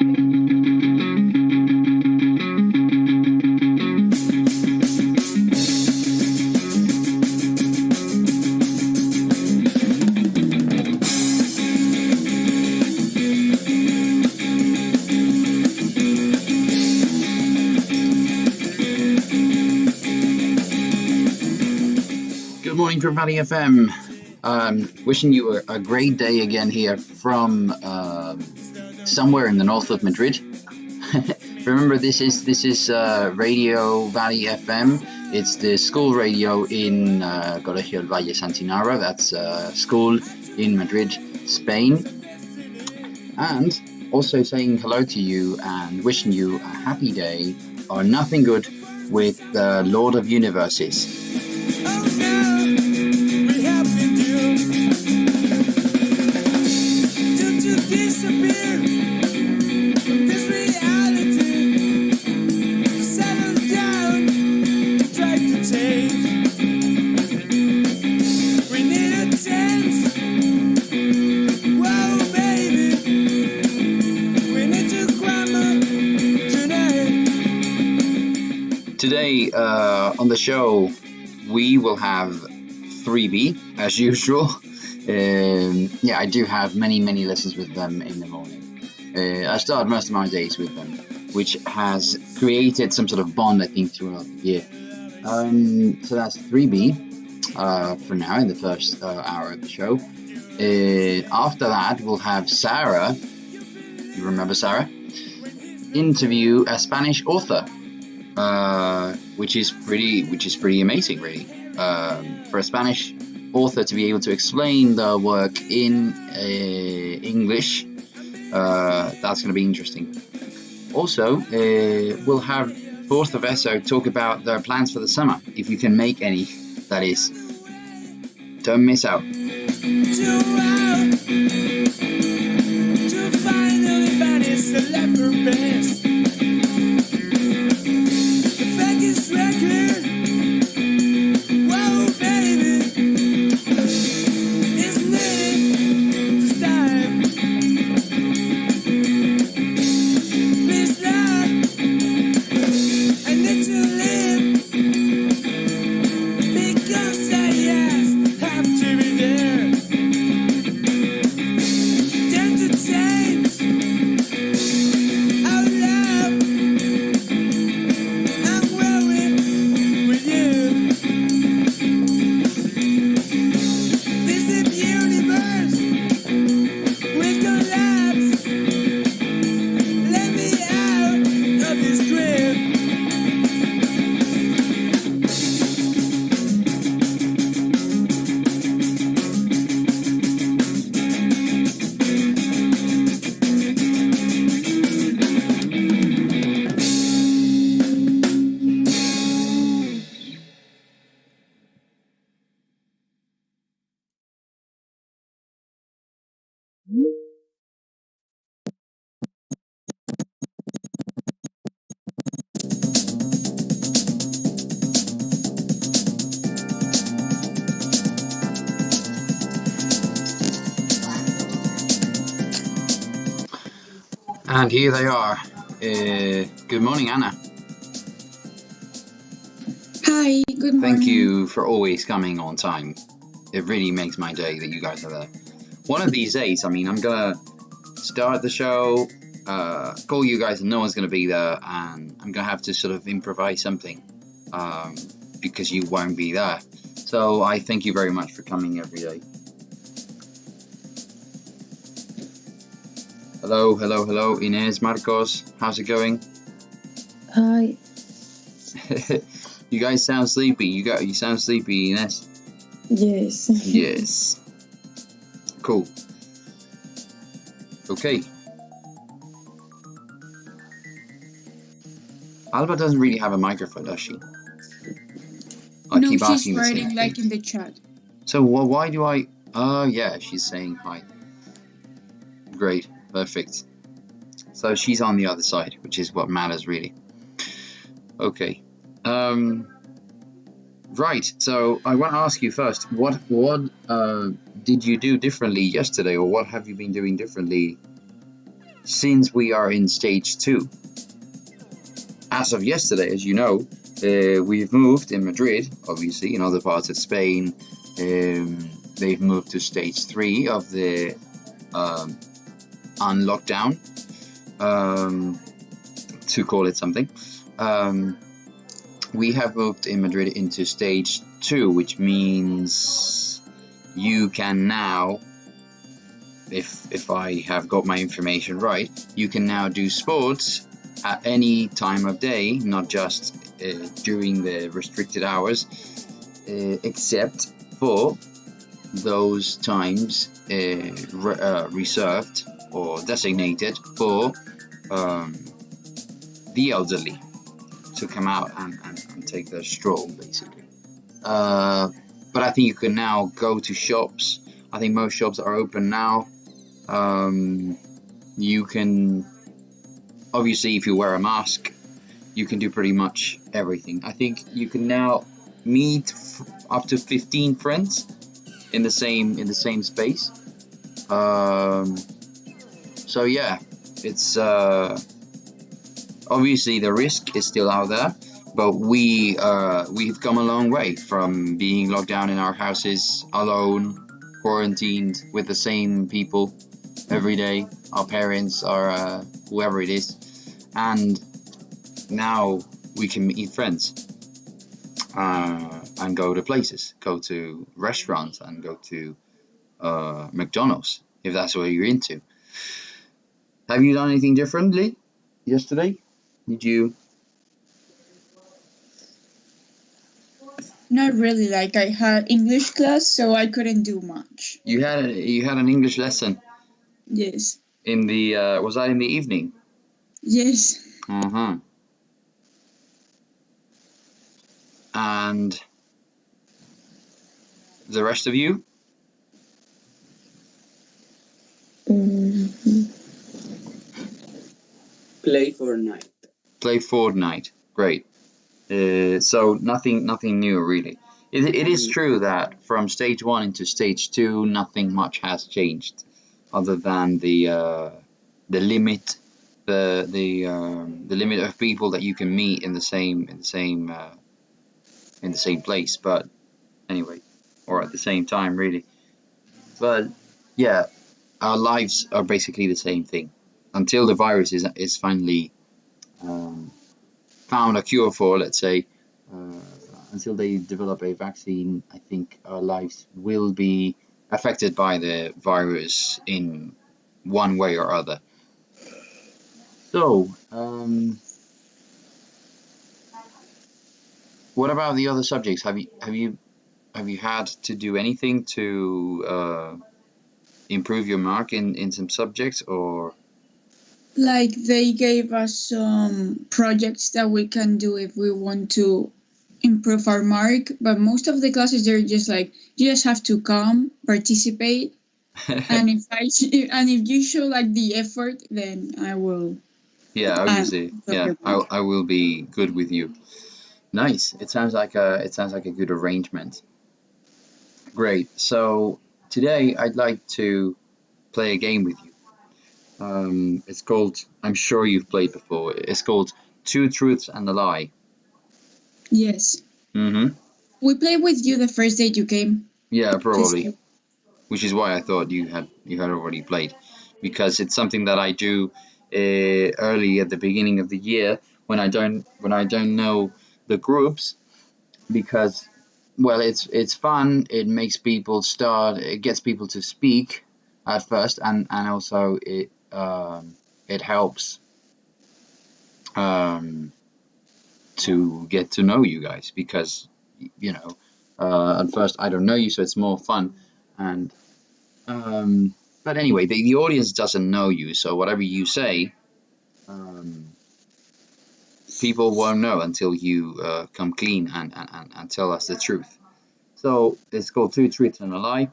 Good morning from Valley FM. Wishing you a great day again here from somewhere in the north of Madrid. Remember, this is Radio Valley FM. It's the school radio in Colegio El Valle Santinara. That's school in Madrid, Spain. And also saying hello to you and wishing you a happy day or nothing good with the Lord of Universes. Today on the show, we will have 3B as usual. I do have many lessons with them in the morning. I start most of my days with them, which has created some sort of bond, I think, throughout the year. So that's 3B for now in the first hour of the show. After that, we'll have Sara. You remember Sara? Interview a Spanish author. Which is pretty amazing, really, for a Spanish author to be able to explain the work in English. That's going to be interesting. Also, we'll have fourth of ESO talk about their plans for the summer, if you can make any, that is. Don't miss out. And here they are. Good morning, Anna. Hi, good morning. Thank you for always coming on time. It really makes my day that you guys are there. One of these days, I'm going to start the show, call you guys and no one's going to be there, and I'm going to have to sort of improvise something because you won't be there. So I thank you very much for coming every day. Hello, Inés, Marcos, how's it going? Hi. You guys sound sleepy. You sound sleepy, Inés. Yes. Yes. Cool. Okay. Alba doesn't really have a microphone, does she? I no, keep she's asking the same writing like thing. in the chat. So why do I? Oh yeah, she's saying hi. Great, perfect. So she's on the other side, which is what matters really. Okay. Right. So I want to ask you first, what did you do differently yesterday, or what have you been doing differently since we are in stage 2, as of yesterday, as you know, we've moved in Madrid, obviously, in other parts of Spain. They've moved to stage 3 of the unlockdown, to call it something. We have moved in Madrid into stage 2, which means you can now, if I have got my information right, you can now do sports at any time of day, not just during the restricted hours, except for those times reserved or designated for the elderly to come out and take their stroll, basically. But I think you can now go to shops. I think most shops are open now. You can, obviously, if you wear a mask, you can do pretty much everything. I think you can now meet up to 15 friends in the same space. So yeah, it's obviously the risk is still out there, but we've come a long way from being locked down in our houses alone, quarantined with the same people every day, our parents, our whoever it is, and now we can meet friends and go to places, go to restaurants, and go to McDonald's if that's what you're into. Have you done anything differently yesterday? Did you? Not really. Like I had English class, so I couldn't do much. You had an English lesson Yes. in the was that in the evening? Yes. Uh-huh. And the rest of you? Play Fortnite. Play Fortnite. Great. So nothing new really. It is true that from stage 1 into stage 2, nothing much has changed, other than the limit, the limit of people that you can meet in the same place. But anyway, or at the same time, really. But yeah, our lives are basically the same thing until the virus is finally found a cure for, let's say. Until they develop a vaccine, I think our lives will be affected by the virus in one way or other. So, what about the other subjects? Have you had to do anything to improve your mark in some subjects, or? Like they gave us some projects that we can do if we want to improve our mark, but most of the classes they're just like, you just have to come, participate, and if you show like the effort, then I will. Yeah, obviously. Yeah, I will be good with you. Nice. It sounds like a good arrangement. Great. So today I'd like to play a game with you. It's called, I'm sure you've played before. It's called Two Truths and a Lie. Yes. Mm-hmm. We played with you the first day you came. Yeah, probably. Which is why I thought you had already played, because it's something that I do early at the beginning of the year when I don't know the groups, because well, it's fun. It makes people start. It gets people to speak at first, and also it helps to get to know you guys, because you know at first I don't know you, so it's more fun. And but anyway, the audience doesn't know you, so whatever you say, people won't know until you come clean and tell us the truth. So it's called Two Truths and a Lie.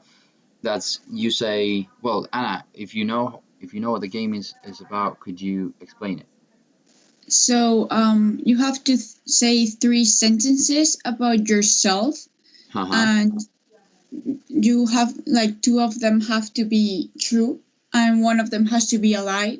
That's, you say, well, Anna, if you know what the game is about, could you explain it? So you have to say 3 sentences about yourself, and you have like 2 of them have to be true and 1 of them has to be a lie,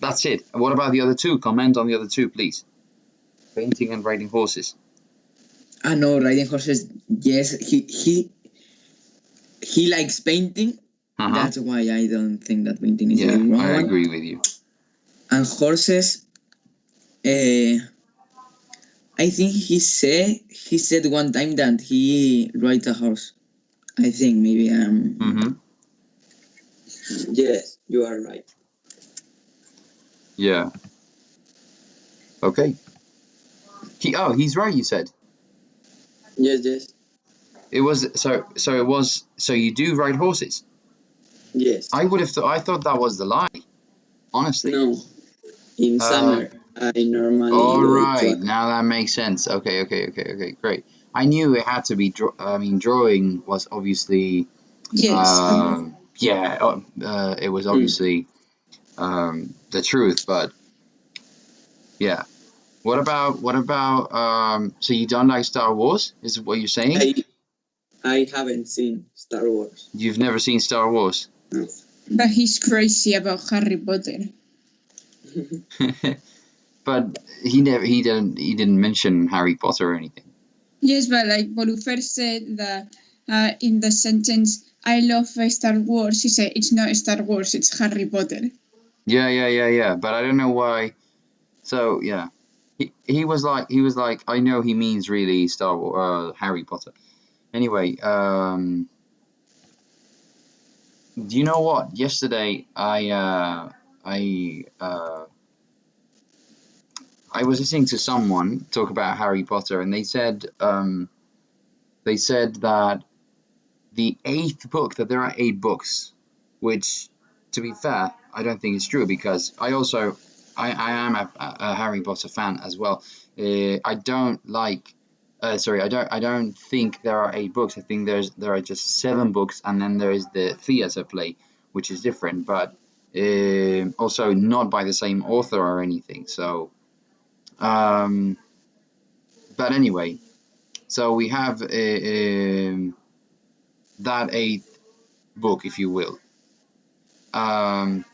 That's it. What about the other two? Comment on the other two, please. Painting and riding horses. No, riding horses. Yes, he likes painting. That's why I don't think that painting is the wrong one. I agree with you. And horses, I think he said one time that he rides a horse. I think maybe Yes, you are right. Yeah. Okay. He's right. You said Yes. it was so you do ride horses. Yes. I thought that was the lie. Honestly. No. In summer, I normally All go right, to. now that makes sense. Okay, great. I knew it had to be. Drawing was obviously. Yes. It was obviously the truth, but yeah. What about? So you don't like Star Wars? Is what you're saying? I haven't seen Star Wars. You've never seen Star Wars? No. But he's crazy about Harry Potter. But he didn't mention Harry Potter or anything. Yes, but like Bolufer said that in the sentence, I love Star Wars, he said, it's not Star Wars, it's Harry Potter. Yeah. But I don't know why. So yeah, he was like I know he means really Star Wars, Harry Potter. Anyway, do you know what? Yesterday I was listening to someone talk about Harry Potter, and they said that the eighth book, that there are 8 books, which, to be fair, I don't think is true, because I am a Harry Potter fan as well. I don't think there are 8 books. I think there are just 7 books, and then there is the theater play, which is different, but also not by the same author or anything. So, but anyway, so we have that 8th book, if you will. That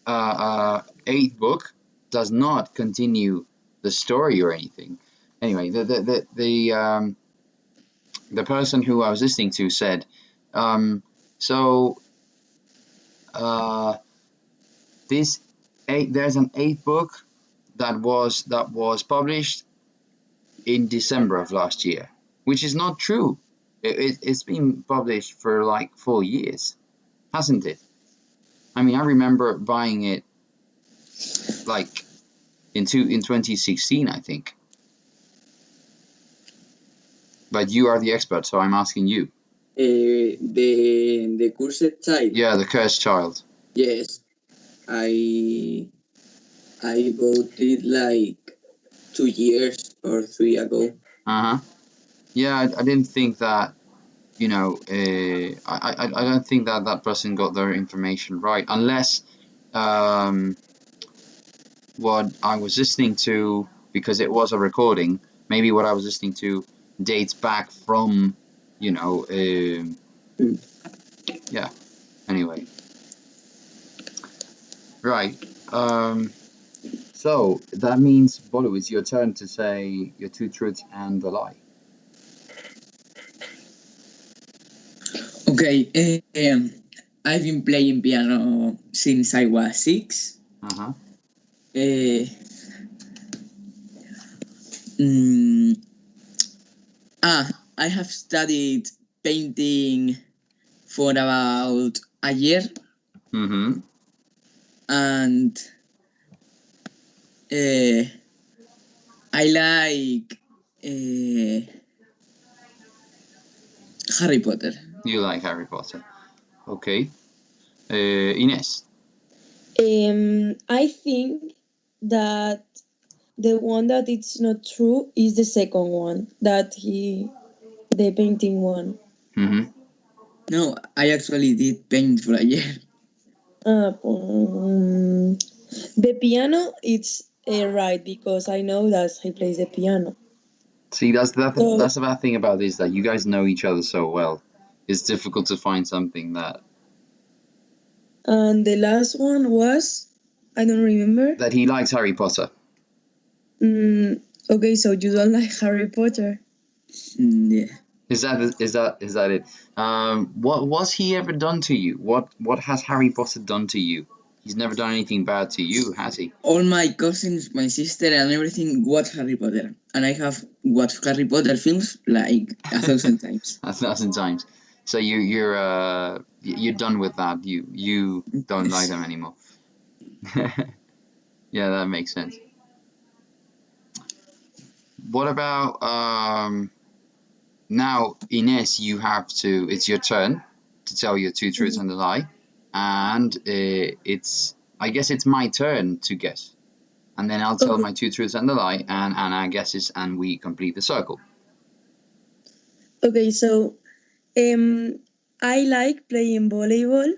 8th book does not continue the story or anything. Anyway, the person who I was listening to said, there's an 8th book that was published in December of last year, which is not true. It's been published for like 4 years, hasn't it? I mean, I remember buying it like in 2016, I think. But you are the expert, so I'm asking you. The Cursed Child. Yeah, the Cursed Child. Yes, I bought it like 2 years or 3 ago. Yeah, I didn't think that. I don't think that person got their information right, unless what I was listening to, because it was a recording, maybe what I was listening to dates back from, yeah. Anyway, right. So that means, Bolu, it's your turn to say your 2 truths and the lie. Okay, I've been playing piano since I was 6. I have studied painting for about a year. And I like Harry Potter. You like Harry Potter. Okay. Ines. I think that the one that it's not true is the second one, the painting one. No, I actually did paint for a year. The piano, it's right, because I know that he plays the piano. See, that's the bad thing about this, that you guys know each other so well. It's difficult to find something that And the last one was, I don't remember. That he likes Harry Potter. Okay, so you don't like Harry Potter. Yeah. Is that it? What was he ever done to you? What has Harry Potter done to you? He's never done anything bad to you, has he? All my cousins, my sister, and everything watch Harry Potter, and I have watched Harry Potter films like 1,000 times. 1,000 times. So you're done with that. You don't like them anymore. Yeah, that makes sense. What about now, Ines? You have to. It's your turn to tell your two truths and a lie, and I guess it's my turn to guess, and then I'll tell Okay. my two truths and a lie, and Anna guesses, and we complete the circle. Okay, so I like playing volleyball.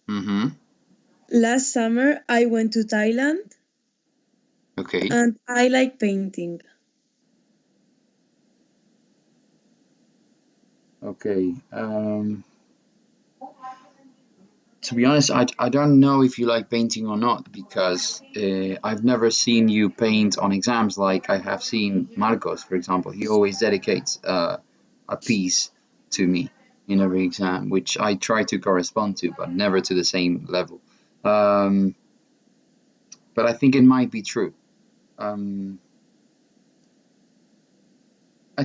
Mm-hmm. Last summer, I went to Thailand, Okay. and I like painting. Okay. To be honest, I don't know if you like painting or not because I've never seen you paint on exams like I have seen Marcos, for example. He always dedicates a piece to me in every exam, which I try to correspond to, but never to the same level. But I think it might be true. I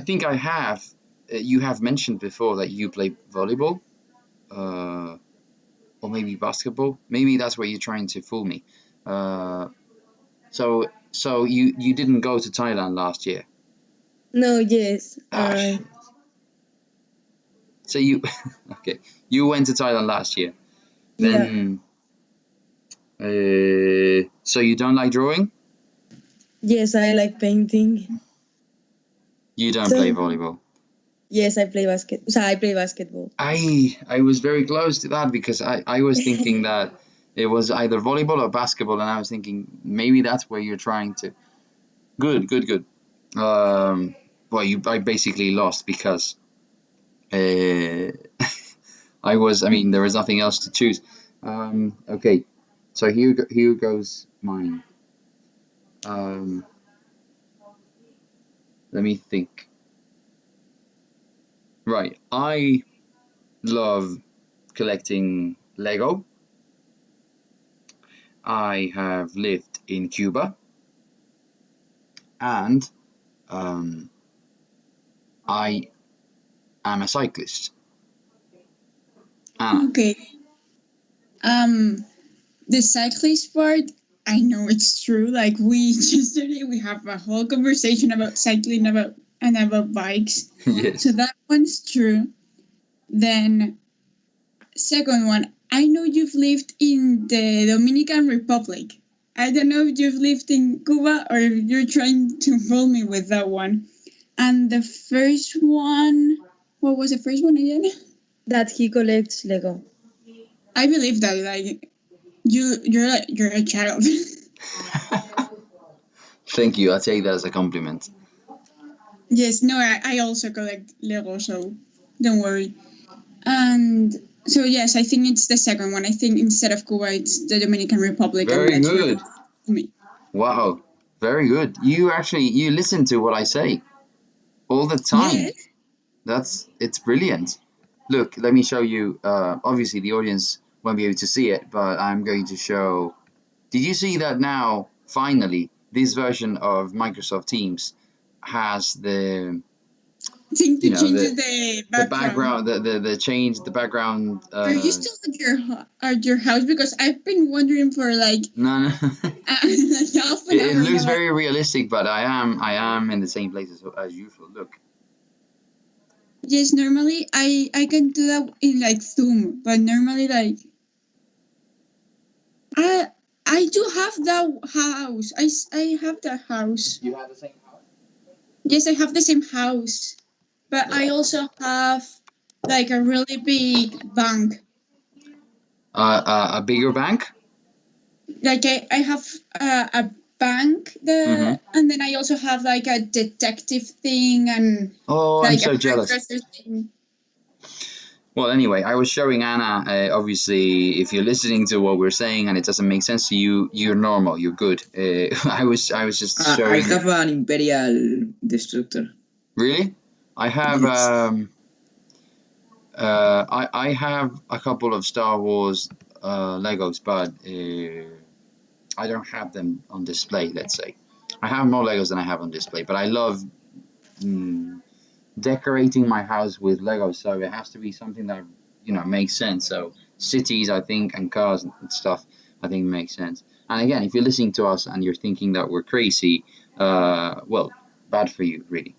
think I have. You have mentioned before that you play volleyball. Or maybe basketball. Maybe that's where you're trying to fool me. So you didn't go to Thailand last year. No, yes. Shit. So you okay? You went to Thailand last year. Yeah. Then so you don't like drawing? Yes, I like painting. You don't So play volleyball. yes, I play basketball. I was very close to that because I was thinking that it was either volleyball or basketball, and I was thinking maybe that's where you're trying to. Good. Well, I basically lost because I mean, there was nothing else to choose. Okay, so here goes mine. Let me think. Right, I love collecting Lego. I have lived in Cuba, and I am a cyclist. Anna. Okay. The cyclist part, I know it's true. Like yesterday we have a whole conversation about cycling about bikes. Yes. So that one's true. Then second one, I know you've lived in the Dominican Republic. I don't know if you've lived in Cuba or if you're trying to fool me with that one. And the first one, what was the first one again? That he collects Lego. I believe that you're a child. Thank you. I'll take that as a compliment. Yes, no, I also collect Lego, so don't worry. And so yes, I think it's the second one. I think instead of Cuba, it's the Dominican Republic. Very and that's good. Me. Wow, very good. You listen to what I say all the time. Yes. It's brilliant. Look, let me show you. Obviously, the audience won't be able to see it, but I'm going to show. Did you see that now? Finally, this version of Microsoft Teams has the Think to you know change the the the background. background the change the background. Are you still at your house? Because I've been wondering for like No. like half an It hour looks now. very realistic, but I am in the same place as usual. Look. Yes, normally I can do that in like Zoom, but normally like I do have that house. I have that house. You have the same house? Yes, I have the same house, but I also have like a really big bank. A bigger bank? Like I have a bank there, and then I also have like a detective thing and Oh, I'm like a so jealous. hairdresser thing. Well, anyway, I was showing Anna. Obviously, if you're listening to what we're saying and it doesn't make sense to you, you're normal. You're good. I was just I showing. have an Imperial Destructor. Really? I have. Yes. I have a couple of Star Wars Legos, but I don't have them on display. Let's say I have more Legos than I have on display. But I love decorating my house with Legos, so it has to be something that makes sense. So cities, I think, and cars and stuff, I think makes sense. And again, if you're listening to us and you're thinking that we're crazy, well, bad for you, really.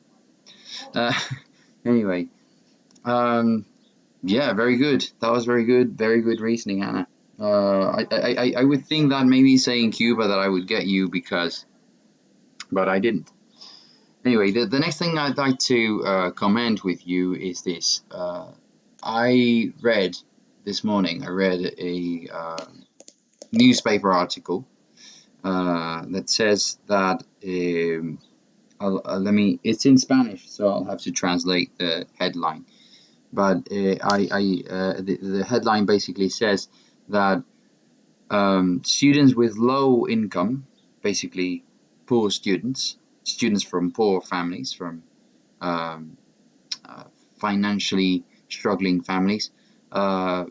Anyway, yeah, very good. That was very good. Very good reasoning, Anna. I would think that maybe saying Cuba that I would get you but I didn't. Anyway, the next thing I'd like to comment with you is this. I read this morning. I read a newspaper article that says that. It's in Spanish, so I'll have to translate the headline. But the headline basically says that students with low income, basically poor students from poor families, from financially struggling families, are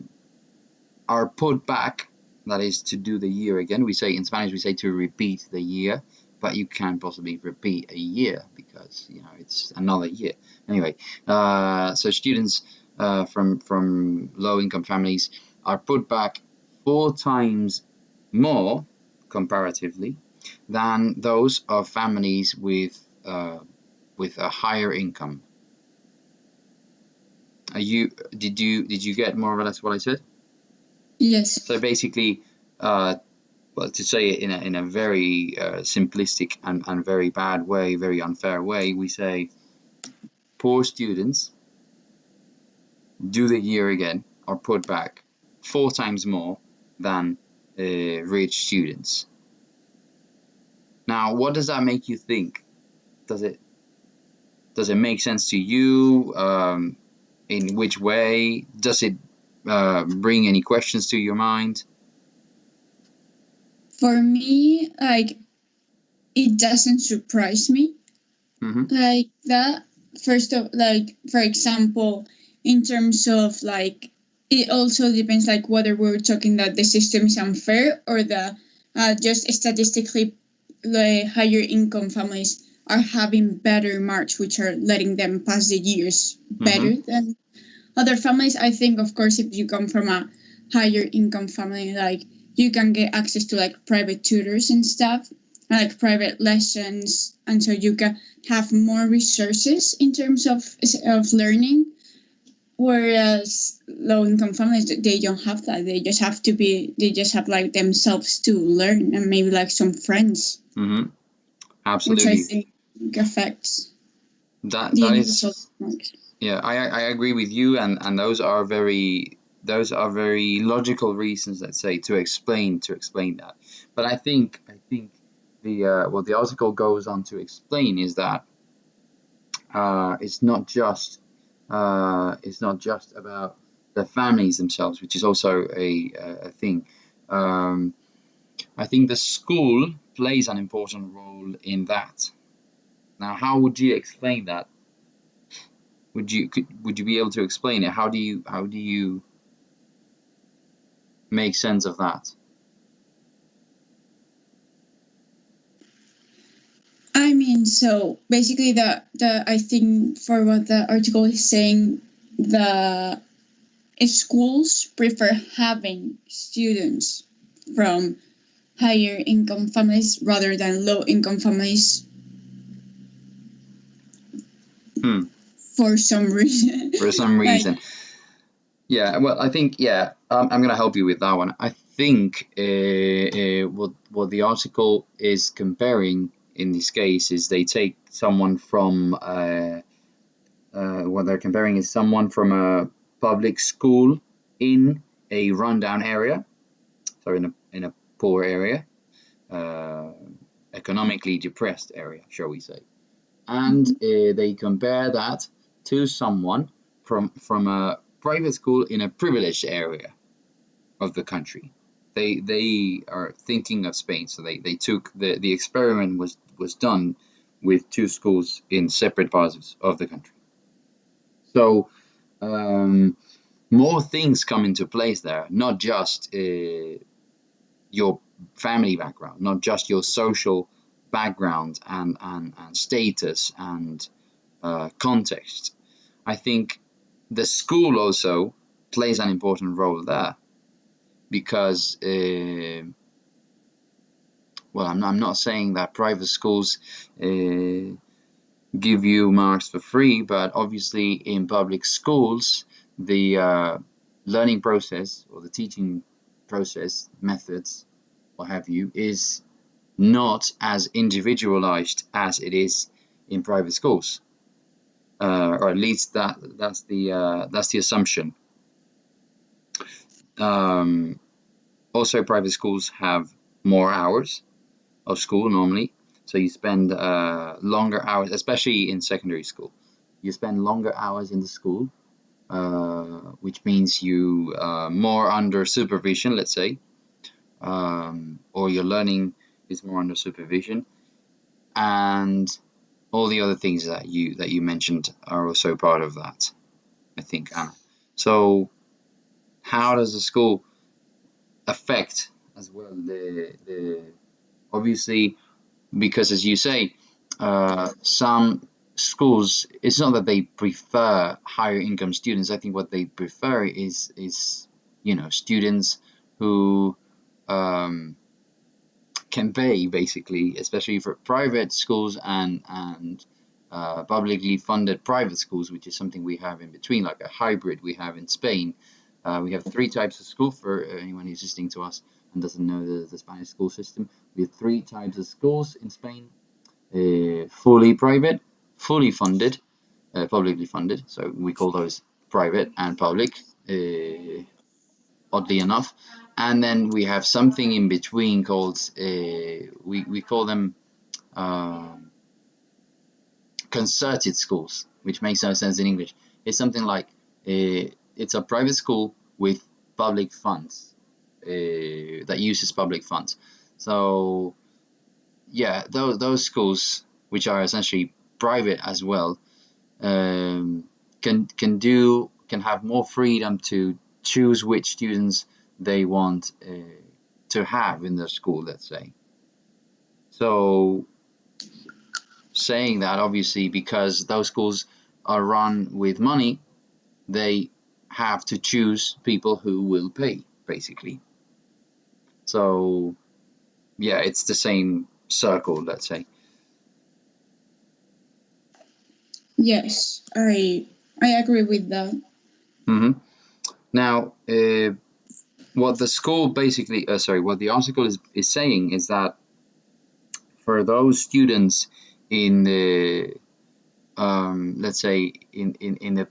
put back. That is to do the year again. We say in Spanish, we say to repeat the year, but you can't possibly repeat a year because it's another year. Anyway, so students from low income families are put back 4 times more comparatively than those of families with a higher income. Did you get more or less what I said? Yes. So basically, well, to say it in a very simplistic and very bad way, very unfair way, we say poor students do the year again are put back 4 times more than rich students. Now, what does that make you think? Does it make sense to you? In which way? Does it bring any questions to your mind? For me, like, it doesn't surprise me. Like that. First of, like, for example, in terms of like, it also depends like whether we're talking that the system is unfair or the just statistically the higher income families are having better marks, which are letting them pass the years better than other families. I think, of course, if you come from a higher income family, like you can get access to like private tutors and stuff, and like private lessons, and so you can have more resources in terms of learning. Whereas low income families, they don't have that. They just have like themselves to learn and maybe like some friends. Absolutely. Which I think affects that the is marks. Yeah, I agree with you, and those are very logical reasons, let's say, to explain that. But I think the what the article goes on to explain is that it's not just about the families themselves, which is also a thing. I think the school plays an important role in that. Now, how would you explain that? Would you be able to explain it? How do you make sense of that? I mean, so basically, the I think for what the article is saying, the schools prefer having students from higher income families rather than low income families. For some reason. For some reason. Like, yeah, well, I think, I'm going to help you with that one. I think what the article is comparing in this case is they take someone from, what they're comparing is someone from a public school in a rundown area, so in a poor area, economically depressed area, shall we say. And they compare that to someone from a private school in a privileged area of the country. They are thinking of Spain, so they took the experiment was done with two schools in separate parts of the country. So more things come into place there, not just your family background, not just your social background and status and context. I think the school also plays an important role there because, well, I'm not saying that private schools give you marks for free, but obviously in public schools, the learning process or the teaching process, methods, what have you, is not as individualized as it is in private schools, or at least that's the assumption. Also, private schools have more hours of school normally, so you spend longer hours, especially in secondary school. You spend longer hours in the school, which means you more under supervision, let's say, or your learning is more under supervision, and all the other things that you mentioned are also part of that, I think, Anna. So, how does the school affect as well the obviously, because as you say, some schools, it's not that they prefer higher income students. I think what they prefer is students who can pay, basically, especially for private schools and publicly funded private schools, which is something we have in between, like a hybrid we have in Spain. We have three types of school for anyone who's listening to us and doesn't know the Spanish school system. We have three types of schools in Spain: fully private, fully funded, publicly funded. So we call those private and public, oddly enough. And then we have something in between called we call them concerted schools, which makes no sense in English. It's something like it's a private school with public funds, that uses public funds. So yeah, those schools, which are essentially private as well, can have more freedom to choose which students they want to have in their school, let's say. So saying that, obviously, because those schools are run with money, they have to choose people who will pay, basically. So yeah, it's the same circle, let's say. Yes, I agree with that. Now, what the school basically, what the article is saying is that for those students in the, let's say, in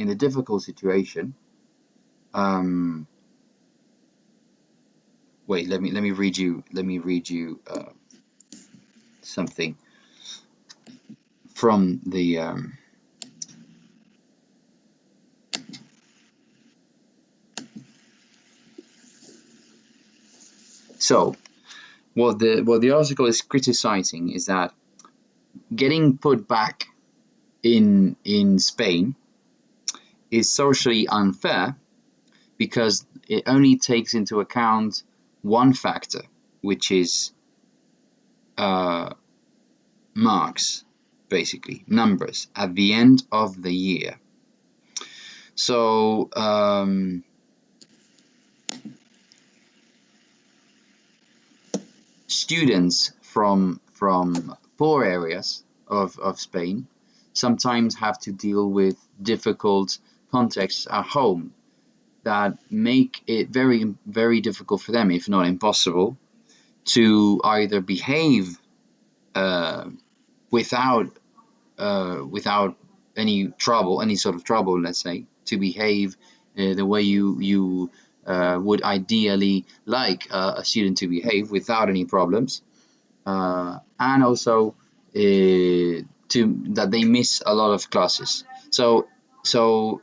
a difficult situation, wait, let me read you something from the so what the article is criticizing is that getting put back in Spain is socially unfair because it only takes into account one factor, which is marks, basically numbers at the end of the year. So students from poor areas of Spain sometimes have to deal with difficult contexts at home that make it very, very difficult for them, if not impossible, to either behave without any sort of trouble, let's say, to behave the way you would ideally like a student to behave without any problems, and also that they miss a lot of classes. So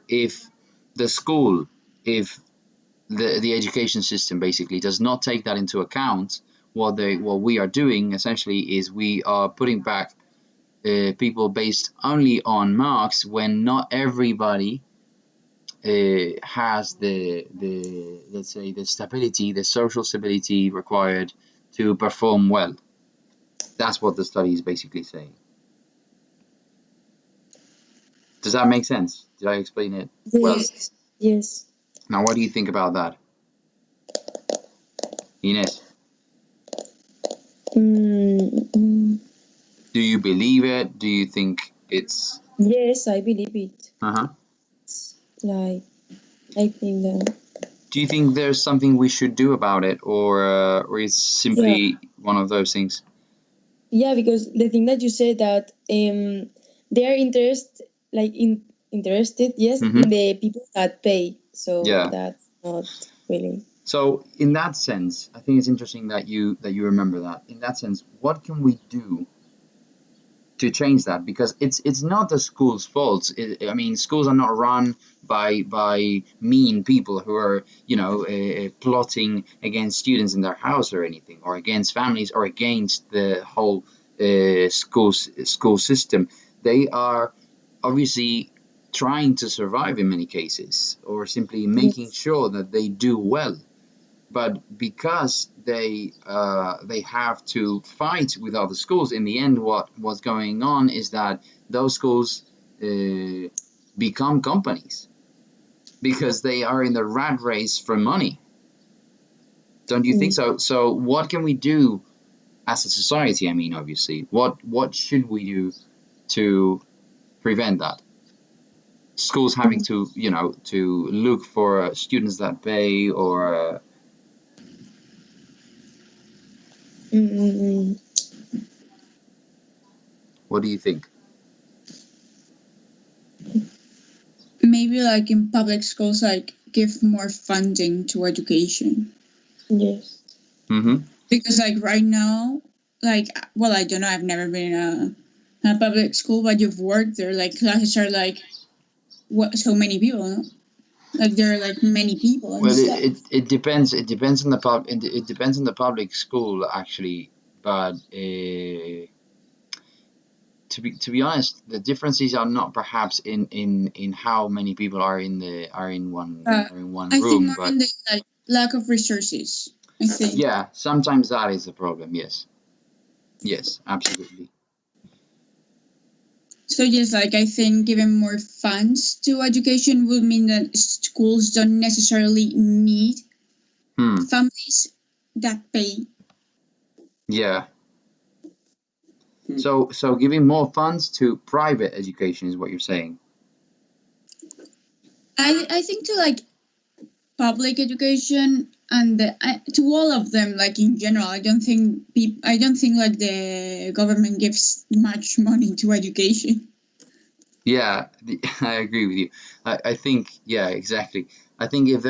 if the school, if the education system basically does not take that into account, what we are doing essentially is we are putting back people based only on marks when not everybody has the let's say the stability, the social stability required to perform well. That's what the study is basically saying. Does that make sense? Did I explain it well? Yes. Yes. Now, what do you think about that, Ines? Do you believe it? Do you think it's... Yes, I believe it. Uh-huh. Like, I think that. Do you think there's something we should do about it, or it's simply one of those things? Yeah, because the thing that you said that they are interested, yes, Mhm. in the people that pay. So Yeah. that's not really. So in that sense, I think it's interesting that you remember that. In that sense, what can we do to change that? Because it's not the school's fault. I mean, schools are not run by mean people who are plotting against students in their house or anything, or against families, or against the whole school system. They are obviously trying to survive in many cases, or simply making sure that they do well. But because they have to fight with other schools, in the end, what's going on is that those schools become companies because they are in the rat race for money. Don't you think so? So what can we do as a society? I mean, obviously, what should we do to prevent that? Schools having to to look for students that pay, or what do you think? Maybe like in public schools, like give more funding to education. Yes. Mm-hmm. Because like right now, like, well, I don't know, I've never been in a public school, but you've worked there. Like classes are like so many people, no? Like there are like many people and Well, stuff. it depends. It depends on it depends on the public school, actually. But to be honest, the differences are not perhaps in how many people are in one I think room, more but in the like lack of resources. I think. yeah, sometimes that is a problem. Yes, yes, absolutely. So just like I think giving more funds to education would mean that schools don't necessarily need families that pay. Yeah. So giving more funds to private education is what you're saying. I think to like public education and to all of them, like in general, I don't think like the government gives much money to education. Yeah, I agree with you. I think, yeah, exactly. I think if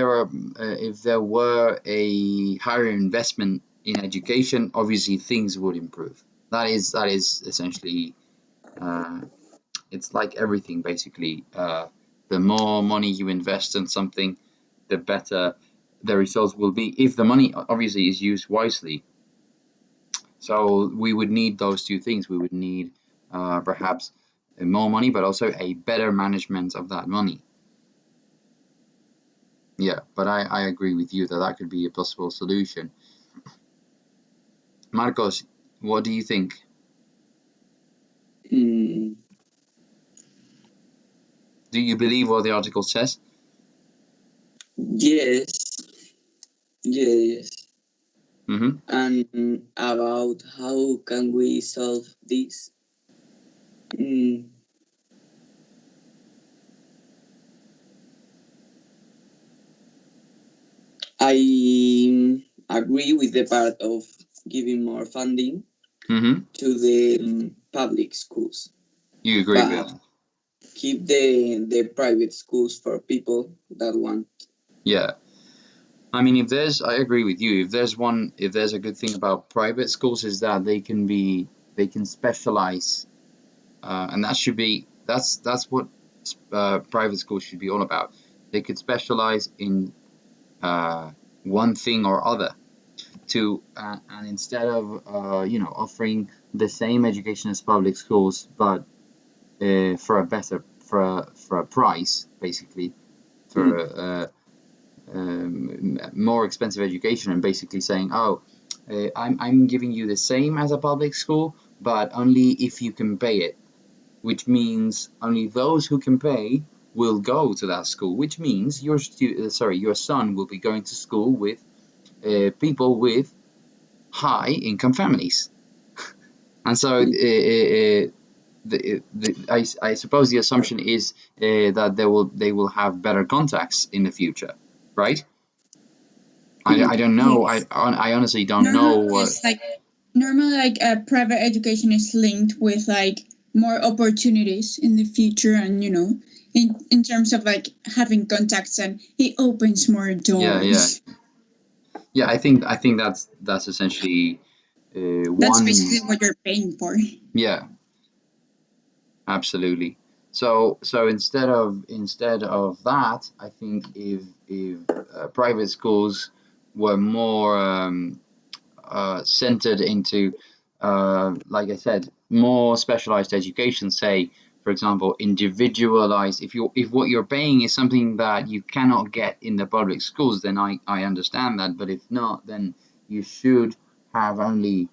there were a higher investment in education, obviously things would improve. That is essentially, it's like everything basically. The more money you invest in something, the better the results will be, if the money obviously is used wisely. So we would need those two things. We would need perhaps more money, but also a better management of that money. Yeah, but I agree with you that that could be a possible solution. Marcos, what do you think? Mm, Do you believe what the article says? yes, yes. Mm-hmm. And about how can we solve this? Mm, I agree with the part of giving more funding Mm-hmm. to the public schools, You agree with but that? keep the private schools for people that want. Yeah. I mean, I agree with you. If there's a good thing about private schools is that they can specialize, and that's what private schools should be all about. they could specialize in one thing or other, and instead of offering the same education as public schools, but for a price, basically, for more expensive education, and basically saying, oh, I'm giving you the same as a public school, but only if you can pay it, which means only those who can pay will go to that school, which means your son will be going to school with people with high income families. And so I suppose the assumption is that they will have better contacts in the future, right? I don't know. Yes. I honestly don't know what. Normally, like private education is linked with like more opportunities in the future, and in terms of like having contacts, and it opens more doors. Yeah. I think that's essentially That's one. basically what you're paying for. Yeah, absolutely. So instead of that, I think if private schools were more centered into, like I said, more specialized education, say, for example, individualized. If what you're paying is something that you cannot get in the public schools, then I understand that. But if not, then you should have only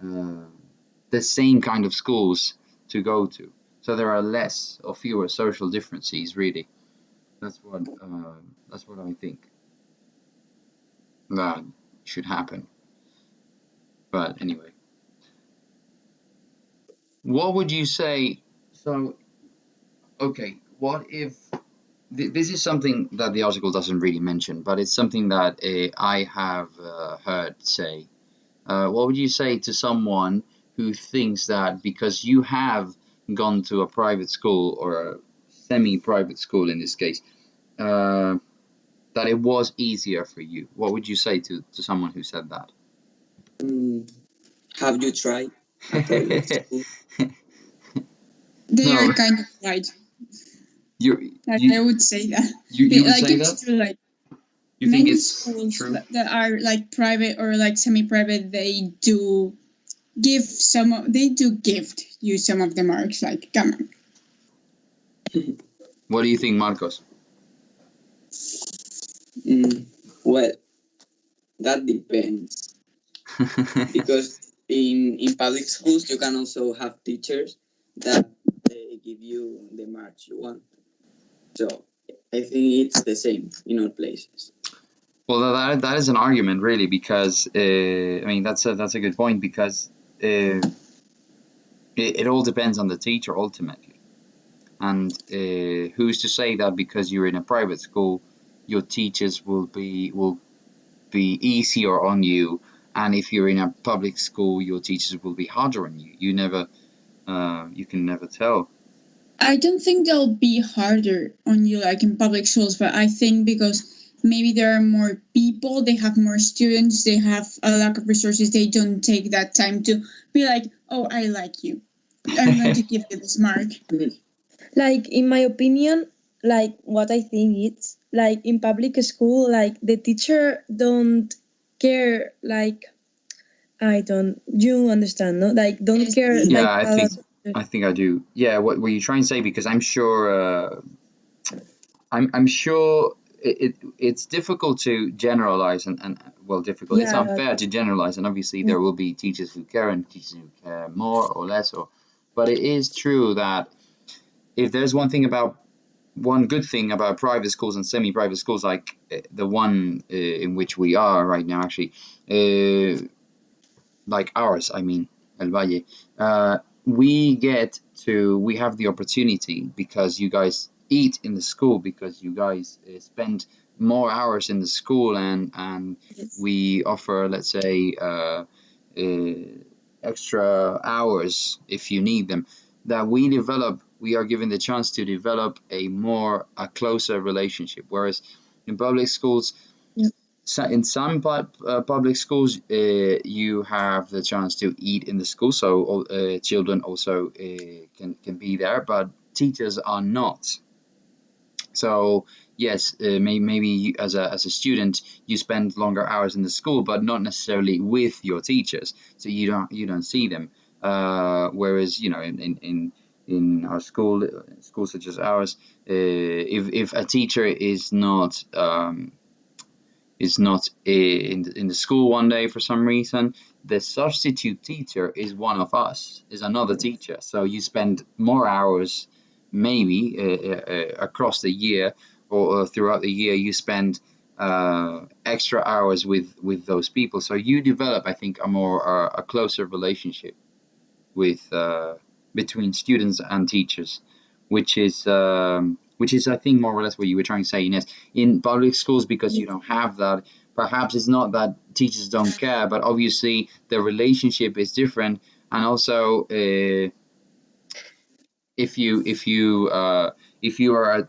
the same kind of schools to go to. So there are less or fewer social differences, really. That's what I think that should happen. But anyway, what would you say? So, okay, what if this is something that the article doesn't really mention, but it's something that I have heard say. What would you say to someone who thinks that because you have gone to a private school, or a semi-private school in this case, that it was easier for you? What would you say to someone who said that? Have you tried a private school? They No. are kind of right. I would say that. You would Like say it's that? true, like You think many it's schools true? that are like private or like semi-private, they do gift you some of the marks. Like, come on. What do you think, Marcos? Well, that depends, because in public schools you can also have teachers that give you the marks you want. So I think it's the same in all places. Well, that is an argument, really, because I mean that's a good point, because it all depends on the teacher ultimately, and who's to say that because you're in a private school, your teachers will be easier on you, and if you're in a public school, your teachers will be harder on you. You can never tell. I don't think they'll be harder on you like in public schools, but I think because maybe there are more people, they have more students, they have a lack of resources, they don't take that time to be like, oh, I like you, I'm going to give you this mark. Like, in my opinion, like what I think it's like in public school, like the teacher don't care, like you understand, no? Like don't care. Yeah, Like I think I do. Yeah, what were you trying to say? Because I'm sure I'm sure it's difficult to generalize, and well, difficult. It's Yeah. unfair to generalize, and obviously there will be teachers who care and teachers who care more or less. But it is true that if there's one good thing about private schools and semi-private schools, like the one in which we are right now, actually, like ours, I mean, El Valle, we have the opportunity, because you guys eat in the school, because you guys spend more hours in the school, and Yes. we offer, let's say, extra hours if you need them, that we are given the chance to develop a closer relationship, whereas in public schools, in some public schools, you have the chance to eat in the school, so children also can be there, but teachers are not. So yes, maybe you, as a student, you spend longer hours in the school, but not necessarily with your teachers, so you don't see them. Whereas in our schools such as ours, if a teacher is not in the school one day for some reason, the substitute teacher is one of us, is another teacher. So you spend more hours, maybe across the year or throughout the year, you spend extra hours with those people. So you develop, I think, a closer relationship with between students and teachers, which is I think more or less what you were trying to say, Ines. In public schools, because you don't have that, perhaps it's not that teachers don't care, but obviously the relationship is different, and also if you are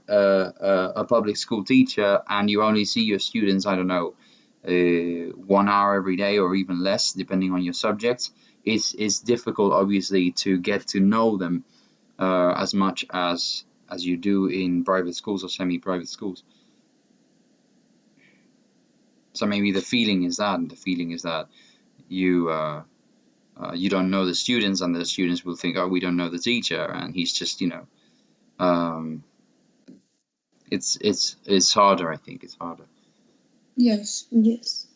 a public school teacher and you only see your students, I don't know, 1 hour every day or even less, depending on your subjects, it's difficult obviously to get to know them as much as you do in private schools or semi-private schools. So maybe the feeling is that you don't know the students, and the students will think, oh, we don't know the teacher, and he's just it's harder. I think it's harder. Yes. Yes.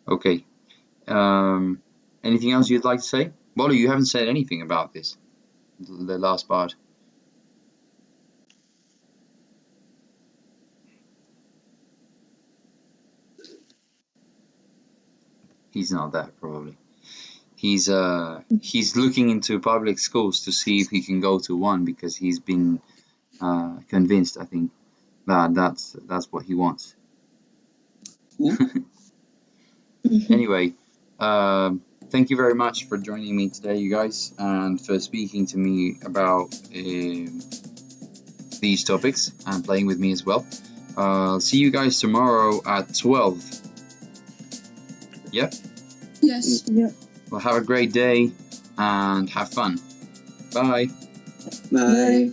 Okay. Anything else you'd like to say? Wally, you haven't said anything about this, the last part. He's not there, probably. He's looking into public schools to see if he can go to one, because he's been convinced, I think, that that's what he wants. Anyway, thank you very much for joining me today, you guys, and for speaking to me about these topics and playing with me as well. See you guys tomorrow at 12. Yeah? Yes. Yeah. Well, have a great day and have fun. Bye. Bye.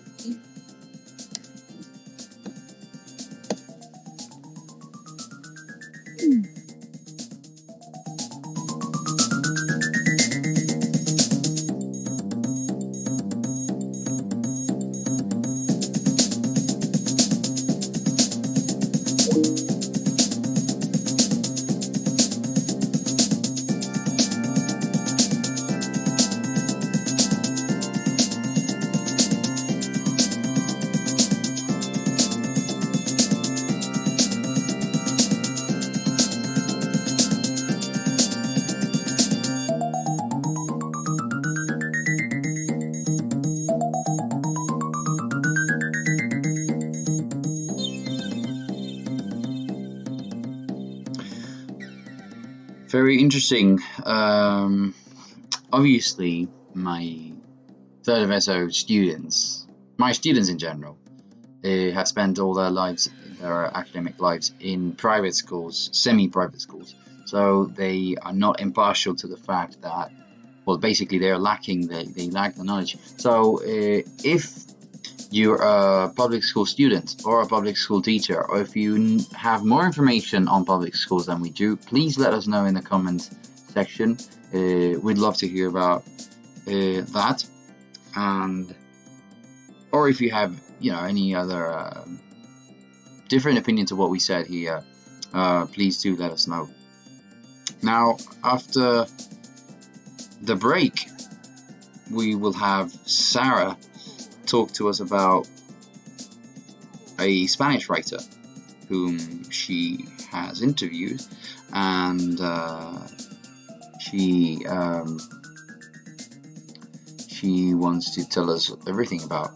Very interesting. Obviously, my third of ESO students, my students in general, have spent all their lives, their academic lives, in private schools, semi-private schools. So they are not impartial to the fact that, well, basically they're lacking, they lack the knowledge. So if you're a public school student or a public school teacher, or if you have more information on public schools than we do, please let us know in the comment section. We'd love to hear about that, and or if you have any other different opinion to what we said here, please do let us know. Now, after the break, we will have Sara talk to us about a Spanish writer whom she has interviewed, and she wants to tell us everything about.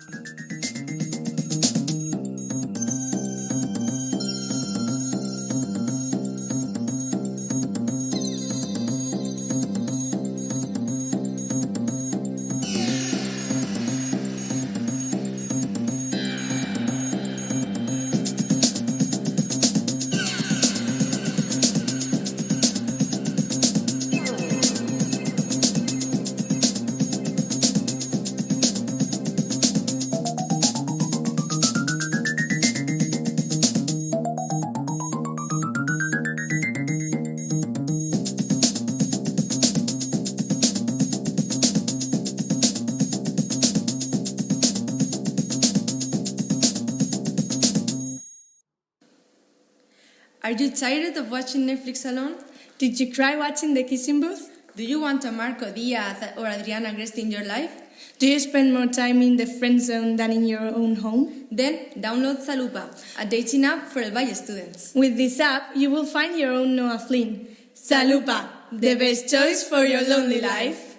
Are you tired of watching Netflix alone? Did you cry watching The Kissing Booth? Do you want a Marco Diaz or Adriana Greste in your life? Do you spend more time in the friend zone than in your own home? Then download Salupa, a dating app for El Valle students. With this app, you will find your own Noah Flynn. Salupa, the best choice for your lonely life.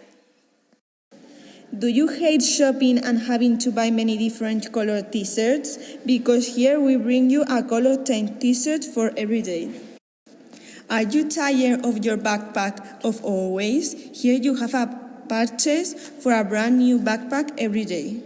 Do you hate shopping and having to buy many different colored t-shirts? Because here we bring you a color 10 t-shirt for every day. Are you tired of your backpack of always? Here you have a purchase for a brand new backpack every day.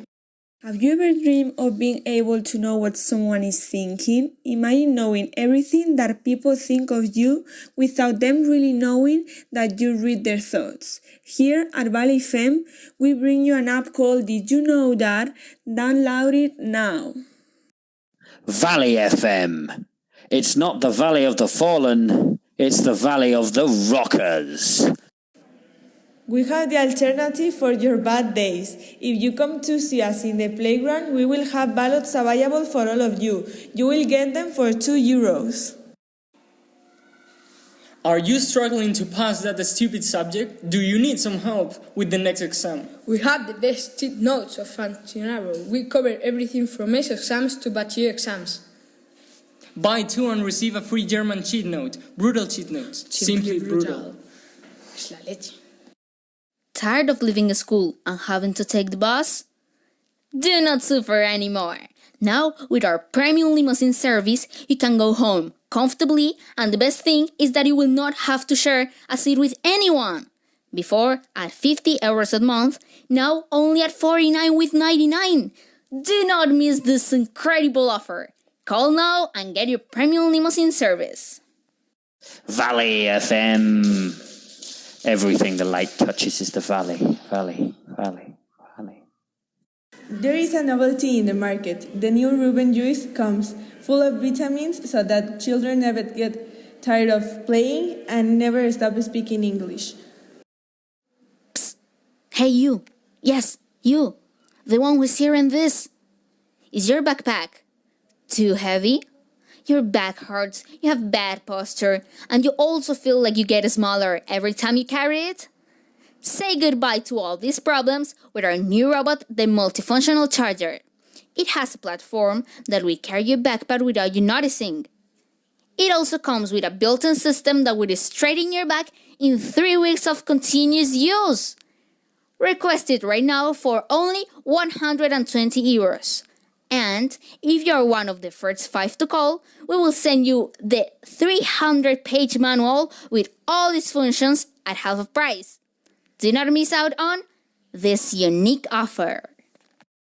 Have you ever dreamed of being able to know what someone is thinking? Imagine knowing everything that people think of you without them really knowing that you read their thoughts. Here at Valley FM, we bring you an app called Did You Know That? Download it now. Valley FM. It's not the Valley of the Fallen, it's the Valley of the Rockers. We have the alternative for your bad days. If you come to see us in the playground, we will have ballots available for all of you. You will get them for €2. Are you struggling to pass that stupid subject? Do you need some help with the next exam? We have the best cheat notes of Fancinaro. We cover everything from ESO exams to bachelor exams. Buy 2 and receive a free German cheat note. Brutal cheat notes. Simply brutal. Es la leche. Tired of leaving school and having to take the bus? Do not suffer anymore. Now, with our premium limousine service, you can go home comfortably, and the best thing is that you will not have to share a seat with anyone. Before, at 50 euros a month, now only at 49,99. Do not miss this incredible offer. Call now and get your premium limousine service. Valley FM. Everything the light touches is the valley, valley, valley, valley. There is a novelty in the market. The new Reuben juice comes full of vitamins so that children never get tired of playing and never stop speaking English. Psst. Hey you. Yes, you. The one who's hearing this. Is your backpack too heavy? Your back hurts, you have bad posture, and you also feel like you get smaller every time you carry it? Say goodbye to all these problems with our new robot, the multifunctional charger. It has a platform that will carry your backpack without you noticing. It also comes with a built-in system that will straighten your back in 3 weeks of continuous use. Request it right now for only 120 euros. And if you're one of the first 5 to call, we will send you the 300-page manual with all its functions at half of price. Do not miss out on this unique offer.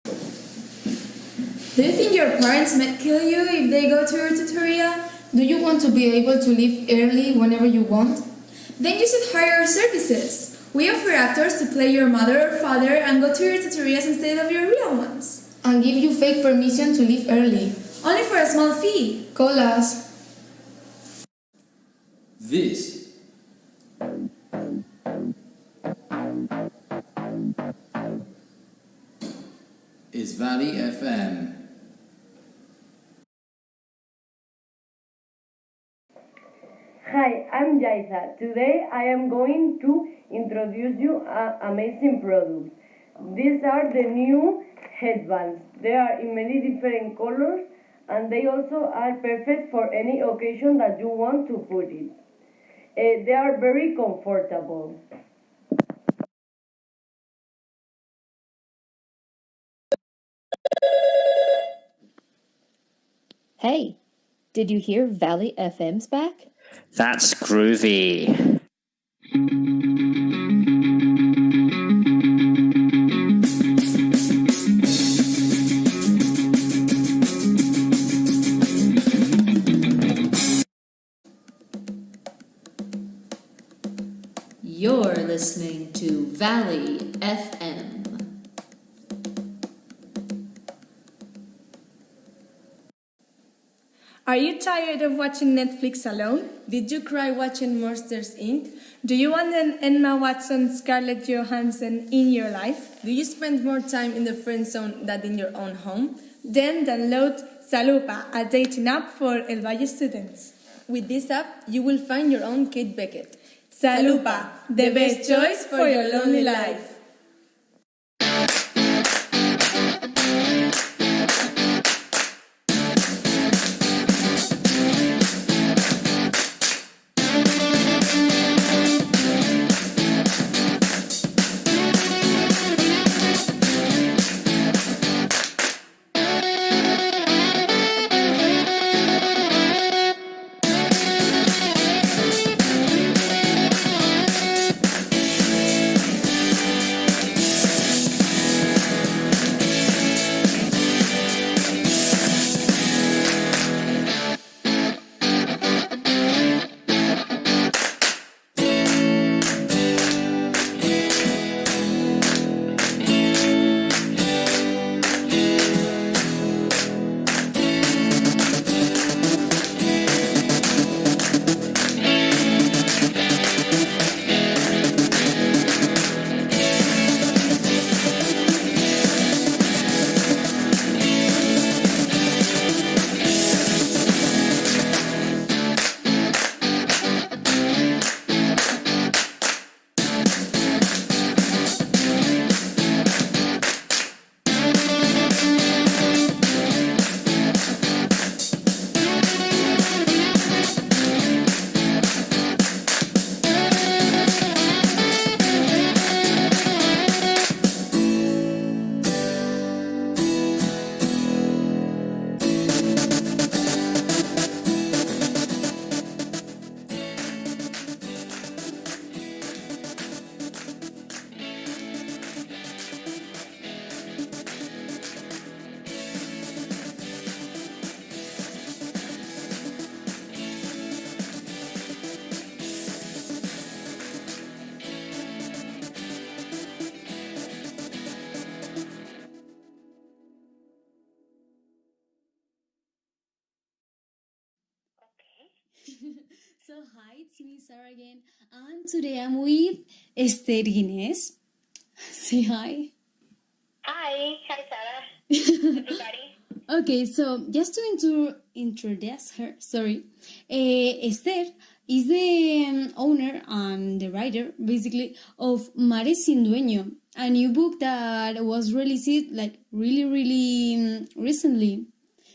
Do you think your parents might kill you if they go to your tutoria? Do you want to be able to leave early whenever you want? Then you should hire our services. We offer actors to play your mother or father and go to your tutorias instead of your real ones. And give you fake permission to leave early. Only for a small fee. Call us. This is Valley FM. Hi, I'm Jaisa. Today I am going to introduce you an amazing product. These are the new headbands. They are in many different colors and they also are perfect for any occasion that you want to put it. They are very comfortable. Hey, did you hear Valley FM's back? That's groovy. You're listening to Valley FM. Are you tired of watching Netflix alone? Did you cry watching Monsters Inc? Do you want an Emma Watson, Scarlett Johansson in your life? Do you spend more time in the friend zone than in your own home? Then download Salupa, a dating app for El Valle students. With this app, you will find your own Kate Beckett. Salupa, the best choice for your lonely life. So hi, it's me Sara again, and today I'm with Esther Ginés. Say hi. Hi, Sara. Everybody. Okay, so just to introduce her, sorry, Esther is the owner and the writer, basically, of Mares Sin Dueño, a new book that was released like really recently.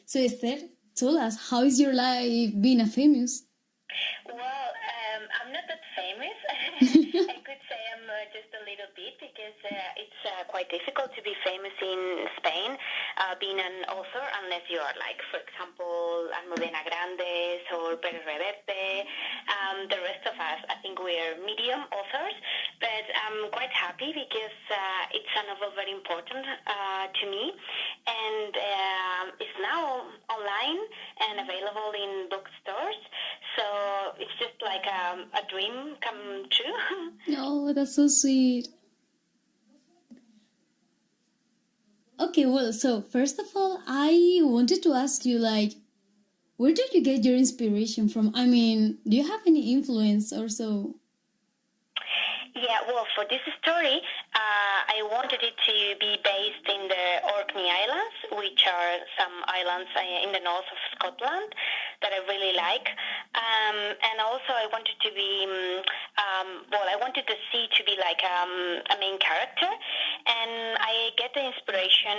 So Esther, tell us, how is your life being a famous? Well, I'm not that famous. I could say I'm just a little bit because it's quite difficult to be famous in Spain, being an author, unless you are like, for example, Almudena Grandes or Pérez Reverte. The rest of us, I think we're medium authors, but I'm quite happy because it's a novel very important to me, and it's now online and available in bookstores. So it's just like a dream come true. Oh, that's so sweet. Okay, well, so first of all, I wanted to ask you, like, where did you get your inspiration from? I mean, do you have any influence or so? Yeah, well, for this story, I wanted it to be based in the Orkney Islands, which are some islands in the north of Scotland that I really like. And also I wanted to be, I wanted the sea to be like a main character. And I get the inspiration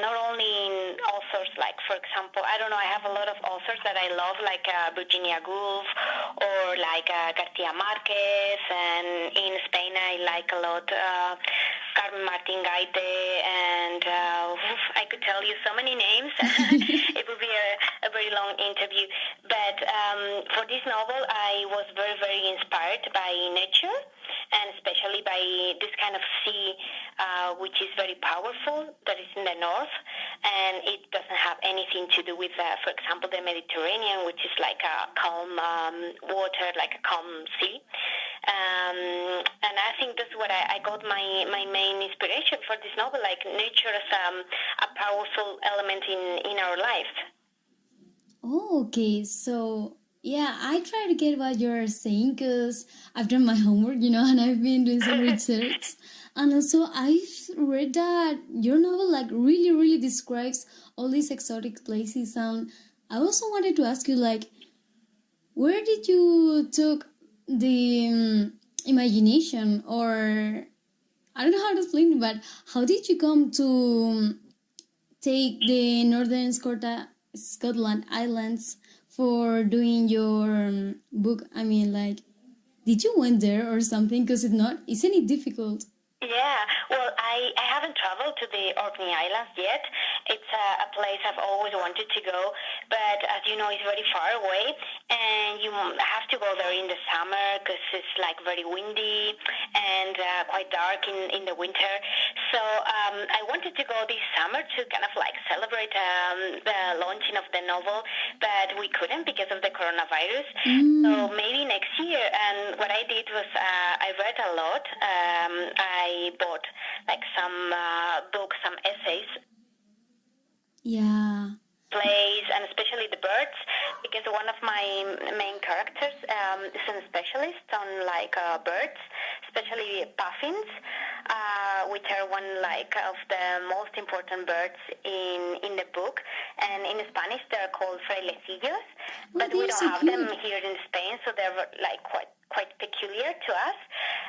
not only in authors, like, for example, I don't know, I have a lot of authors that I love, like Virginia Woolf or like Garcia Marquez, and in Spain I like a lot Carmen Martin Gaite, and I could tell you so many names. It would be a very long interview. But for this novel, I was very inspired by nature, and especially by this kind of sea, which is very powerful, that is in the north, and it doesn't have anything to do with, for example, the Mediterranean, which is like a calm water, like a calm sea. And I think that's what I got my main inspiration for this novel, like nature as a powerful element in our life. Oh, okay. So, yeah, I try to get what you're saying because I've done my homework, and I've been doing some research. And also, I've read that your novel, like, really describes all these exotic places. And I also wanted to ask you, like, where did you took the imagination, or I don't know how to explain it, but how did you come to take the Northern Scotland Islands for doing your book? I mean, like, did you went there or something? Because if not, isn't it difficult? Yeah, well, I haven't traveled to the Orkney Islands yet. It's a place I've always wanted to go, but as you know, it's very far away, and you have to go there in the summer because it's like very windy and quite dark in the winter. So I wanted to go this summer to kind of like celebrate the launching of the novel, but we couldn't because of the coronavirus. So maybe next year. And what I did was I read a lot. I bought like some books, some essays, plays, and especially the birds, because one of my main characters is a specialist on like birds, especially puffins, which are one like of the most important birds in the book. And in Spanish, they're called frailecillos, but we don't have them here in Spain, so they're like quite peculiar to us.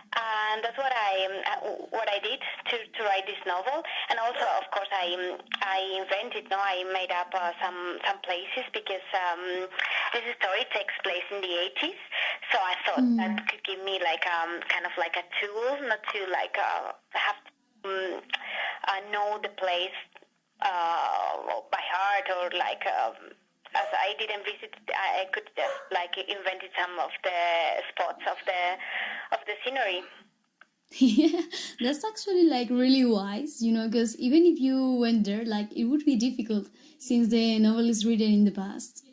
And that's what I did to write this novel. And also, of course, I invented. No, I made up some places because this story takes place in the 80s. So I thought that could give me like kind of like a tool, not to like have to know the place by heart, or like. As I didn't visit, I could just like invented some of the spots of the scenery. Yeah, that's actually like really wise, you know, because even if you went there, like it would be difficult since the novel is written in the past.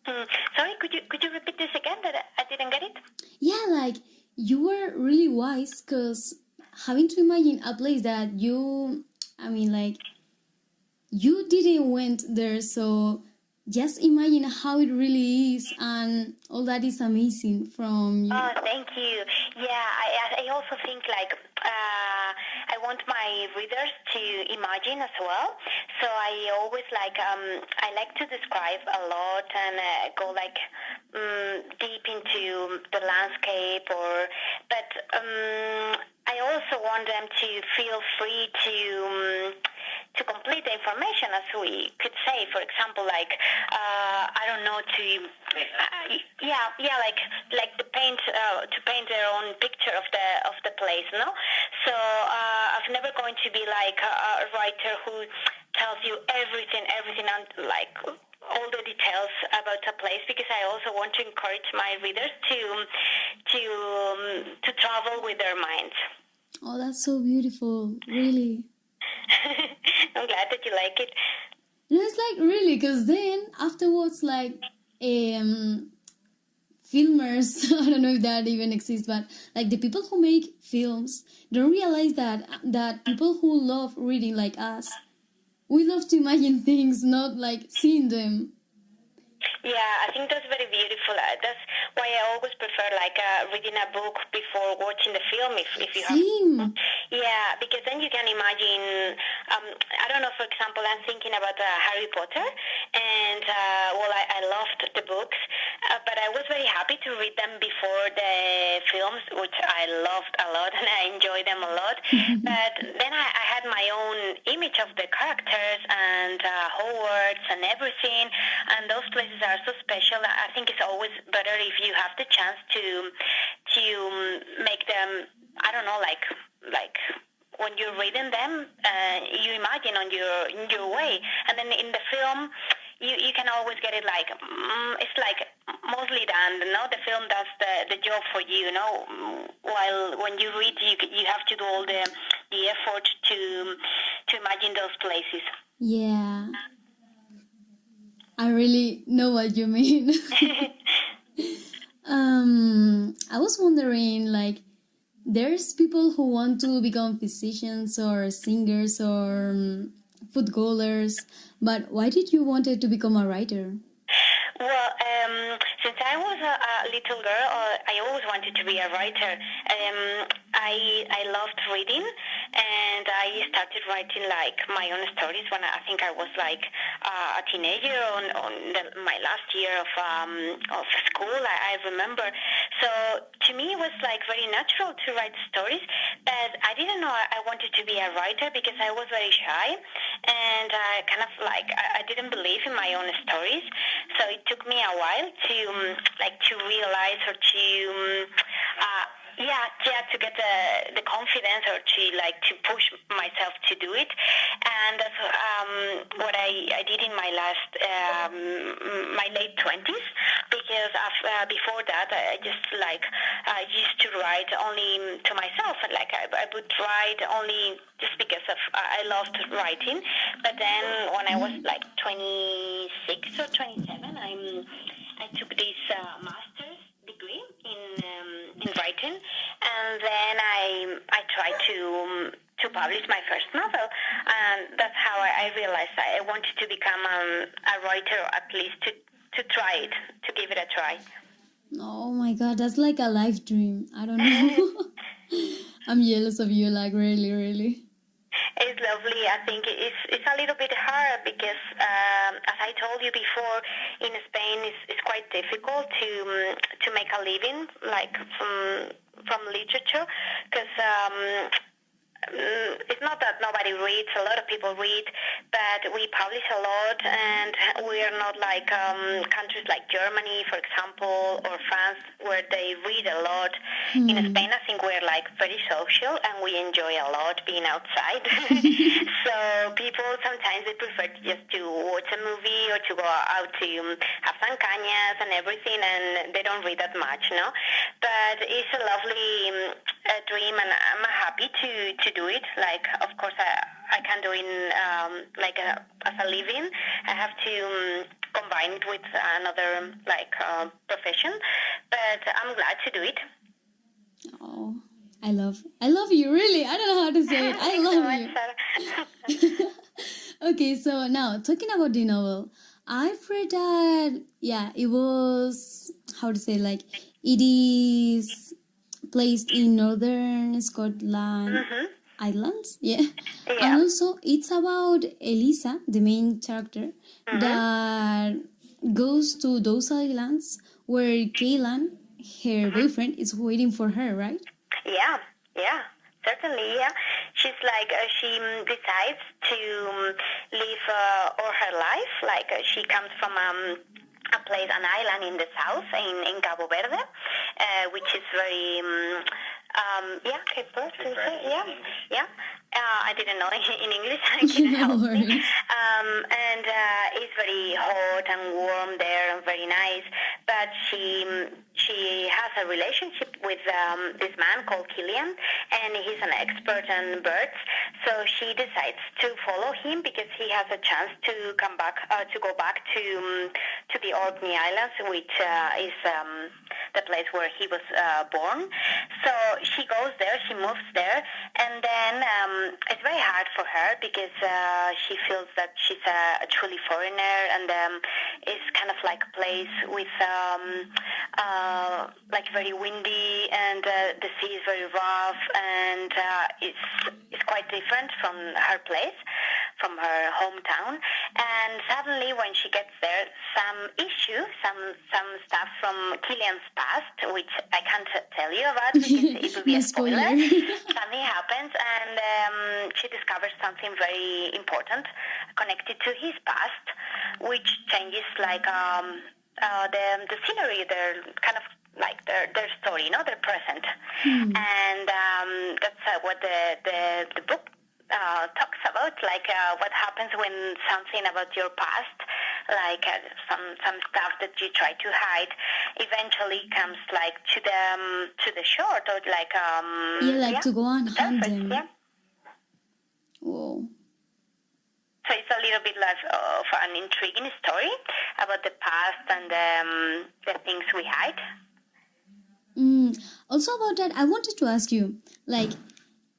Sorry, could you repeat this again? That I didn't get it. Yeah, like you were really wise because having to imagine a place that you, I mean, like you didn't went there, so. Just imagine how it really is, and all that is amazing from you. Oh, thank you. Yeah, I also think like I want my readers to imagine as well. So I always like I like to describe a lot and go like deep into the landscape, but I also want them to feel free to complete the information, as we could say. For example, like I don't know, like to paint their own picture of the place, no? So I'm never going to be like a writer who tells you everything and like all the details about a place, because I also want to encourage my readers to travel with their minds. Oh, that's so beautiful, really. I'm glad that you like it. No, it's like really, because then afterwards, like filmers, I don't know if that even exists, but like the people who make films don't realize that people who love reading like us, we love to imagine things, not like seeing them. Yeah, I think that's very beautiful. That's why I always prefer like reading a book before watching the film. If you have, yeah, because then you can imagine. I don't know. For example, I'm thinking about Harry Potter, and I loved the books, but I was very happy to read them before the films, which I loved a lot and I enjoyed them a lot. But then I had my own image of the characters and Hogwarts and everything, and those places are so special. I think it's always better if you have the chance to make them, I don't know, like when you're reading them, you imagine in your way, and then in the film you can always get it like it's like mostly done. No, the film does the job for you. You know, while when you read, you have to do all the effort to imagine those places. Yeah. I really know what you mean. I was wondering, like, there's people who want to become physicians or singers or footballers, but why did you wanted to become a writer? Well, since I was a little girl, I always wanted to be a writer. I loved reading, and I started writing like my own stories when I think I was like a teenager my last year of school. I remember. So to me, it was like very natural to write stories, but I didn't know I wanted to be a writer because I was very shy, and I kind of like I didn't believe in my own stories. So it took me a while to to realize or to to get the confidence or to push myself to do it. And that's what I did in my last my late 20s, because before that I just used to write only to myself, and I would write only just because I loved writing. But then when I was like 26 or 27, I took this master's degree in writing, and then I tried to publish my first novel, and that's how I realized I wanted to become a writer, or at least to try it, to give it a try. Oh my God, that's like a life dream. I don't know. I'm jealous of you, like really, really. It's lovely. I think it's a little bit hard because, as I told you before, in Spain it's quite difficult to make a living, like from literature, because it's not that nobody reads. A lot of people read, but we publish a lot, and we are not like countries like Germany, for example, or France, where they read a lot. In Spain, I think we're like very social, and we enjoy a lot being outside. So people sometimes they prefer just to watch a movie or to go out to have some cañas and everything, and they don't read that much, no? But it's a lovely dream, and I'm happy to do it. Like, of course, I can do it as a living. I have to combine it with another profession, but I'm glad to do it. Oh, I love you, really. I don't know how to say it. I love you. Okay, so now talking about the novel, I've read that it was, how to say, like, it is placed in northern Scotland islands, and also it's about Elisa, the main character, that goes to those islands where Kaylan, her boyfriend, is waiting for her, right? Yeah, certainly, yeah. She's like, she decides to live all her life. Like, she comes from a place, an island in the south, in Cabo Verde, which is very, Cape Verde, yeah. I didn't know in English. I can help me. And it's very hot and warm there and very nice. But she has a relationship with this man called Killian, and he's an expert on birds. So she decides to follow him because he has a chance to go back to the Orkney Islands, which is the place where he was born. So she goes there, she moves there, and then it's very hard for her because she feels that she's a truly foreigner, and it's kind of like a place with very windy, and the sea is very rough, and it's quite different from her place, from her hometown. And suddenly when she gets there, some stuff from Killian's past, which I can't tell you about because it will be a spoiler. Something happens, and she discovers something very important connected to his past, which changes the scenery, their kind of like their story, their present. And that's what the book talks about, what happens when something about your past, some stuff that you try to hide, eventually comes to the shore, or to go and hunt them. Yeah. Whoa. So it's a little bit of an intriguing story about the past and the things we hide. Also about that, I wanted to ask you,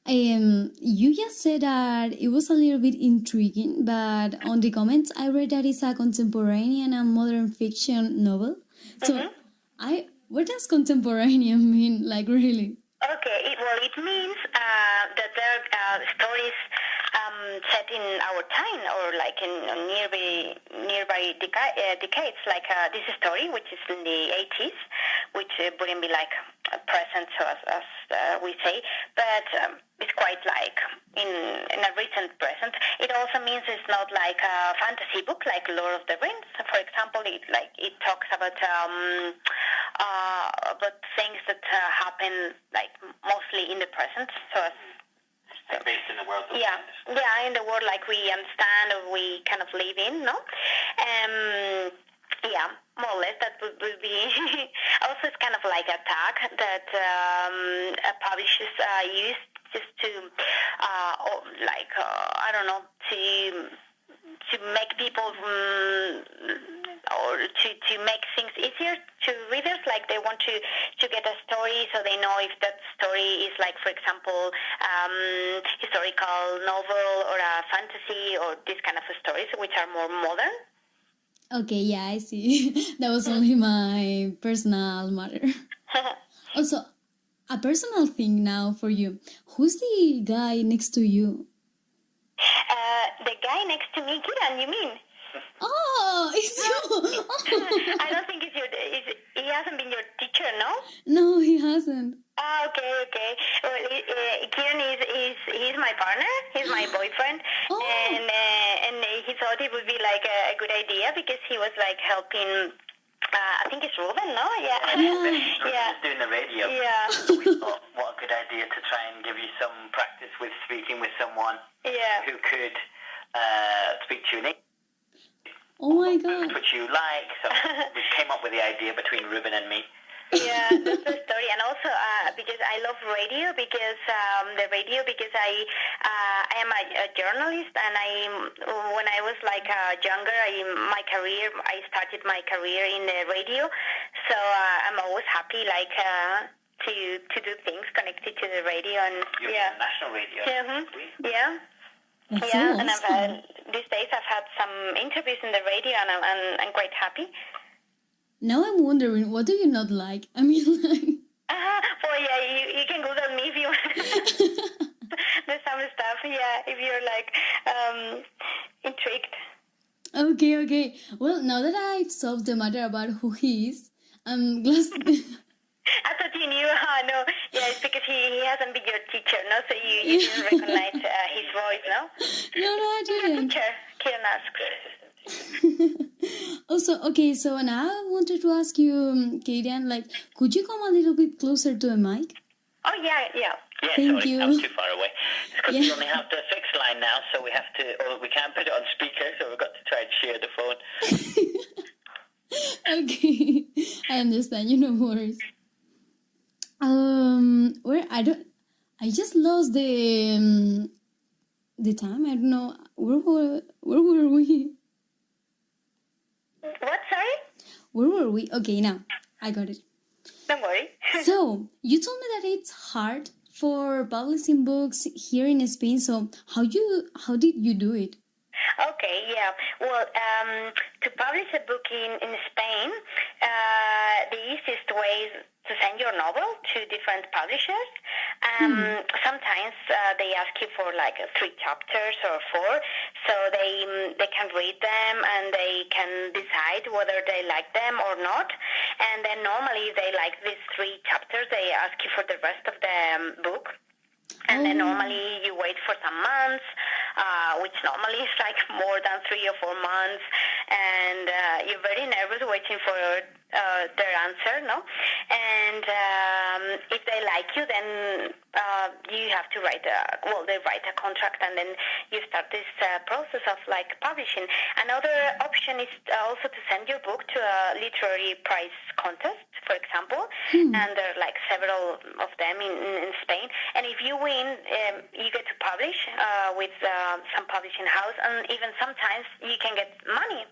you just said that it was a little bit intriguing, but on the comments I read that it's a contemporary and modern fiction novel. So what does contemporary mean, really? Okay, Well, it means that there are stories set in our time or like in nearby decades. Like this story, which is in the 80s, which wouldn't be like present, so as we say, but it's quite like in a recent present. It also means it's not like a fantasy book like Lord of the Rings. For example, it talks about things that happen like mostly in the present. So based in the world. In the world like we understand or we kind of live in, no? More or less that would be. Also, it's kind of like a tag that publishers use just to, I don't know, to make people or to make things easier to readers. Like they want to get a story, so they know if that story is like, for example, historical novel or a fantasy or these kind of stories which are more modern. Okay, yeah, I see. That was only my personal matter. Also, a personal thing now for you. Who's the guy next to you? The guy next to me, Kiran, you mean? Oh, it's you! I don't think he hasn't been your teacher, no? No, he hasn't. Okay. Well, Kiran he's my partner. He's my boyfriend, and he thought it would be like a good idea because he was like helping. I think it's Ruben, no? Yeah. Ruben's doing the radio. Yeah. So we thought, what a good idea to try and give you some practice with speaking with someone who could speak to you in English. Oh my God. Which you like. So we came up with the idea between Ruben and me. Yeah, that's the story, and also because I love radio, because I am a journalist, and when I was like younger, I started my career in the radio, so I'm always happy like to do things connected to the radio and national radio. Yeah. That's yeah, so and awesome. These days I've had some interviews in the radio, and I'm quite happy. Now I'm wondering, what do you not like? I mean, like... Well, yeah, you can Google me if you want. There's some stuff, if you're like intrigued. Okay. Well, now that I've solved the matter about who he is, I'm glad... I thought you knew. No. Yeah, it's because he hasn't been your teacher, no? So you didn't recognize his voice, no? No, I didn't. Teacher, Kiran asks. Also, okay, so now I wanted to ask you, Kadian, like, could you come a little bit closer to the mic? Oh, yeah. Yeah, Thank sorry, you. I was too far away. It's because we only have the fixed line now, so we can't put it on speaker, so we've got to try and share the phone. Okay, I understand, no worries. I just lost the time, I don't know, where were we? What, sorry? Where were we? Okay, now, I got it. Don't worry. So, you told me that it's hard for publishing books here in Spain, so how did you do it? Okay, yeah. Well, to publish a book in Spain, the easiest way is to send your novel to different publishers. Sometimes they ask you for like 3 chapters or 4, so they can read them and they can decide whether they like them or not. And then normally if they like these 3 chapters, they ask you for the rest of the book. And then normally you wait for some months, which normally is like more than 3 or 4 months, and you're very nervous waiting for their answer, no? And if they like you, then you have to write they write a contract, and then you start this process of like publishing. Another option is also to send your book to a literary prize contest, for example, and there are like several of them in Spain. And if you win, you get to publish with some publishing house, and even sometimes you can get money.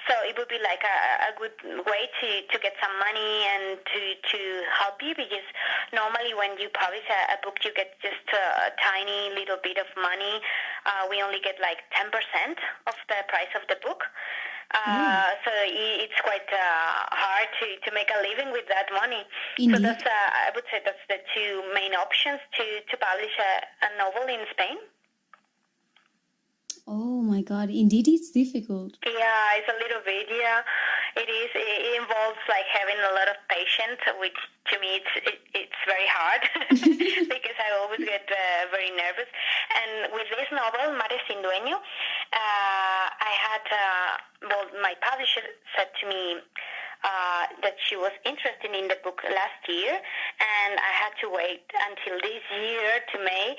So it would be like a good way to get some money and to help you, because normally when you publish a book, you get just a tiny little bit of money. We only get like 10% of the price of the book. So it's quite hard to make a living with that money. Indeed. So that's I would say that's the two main options to publish a novel in Spain. Oh my God, indeed it's difficult. Yeah, it's a little bit. Yeah, it is. It involves like having a lot of patience, which to me it's very hard because I always get very nervous. And with this novel, Mares sin Dueño, I had my publisher said to me that she was interested in the book last year, and I had to wait until this year to May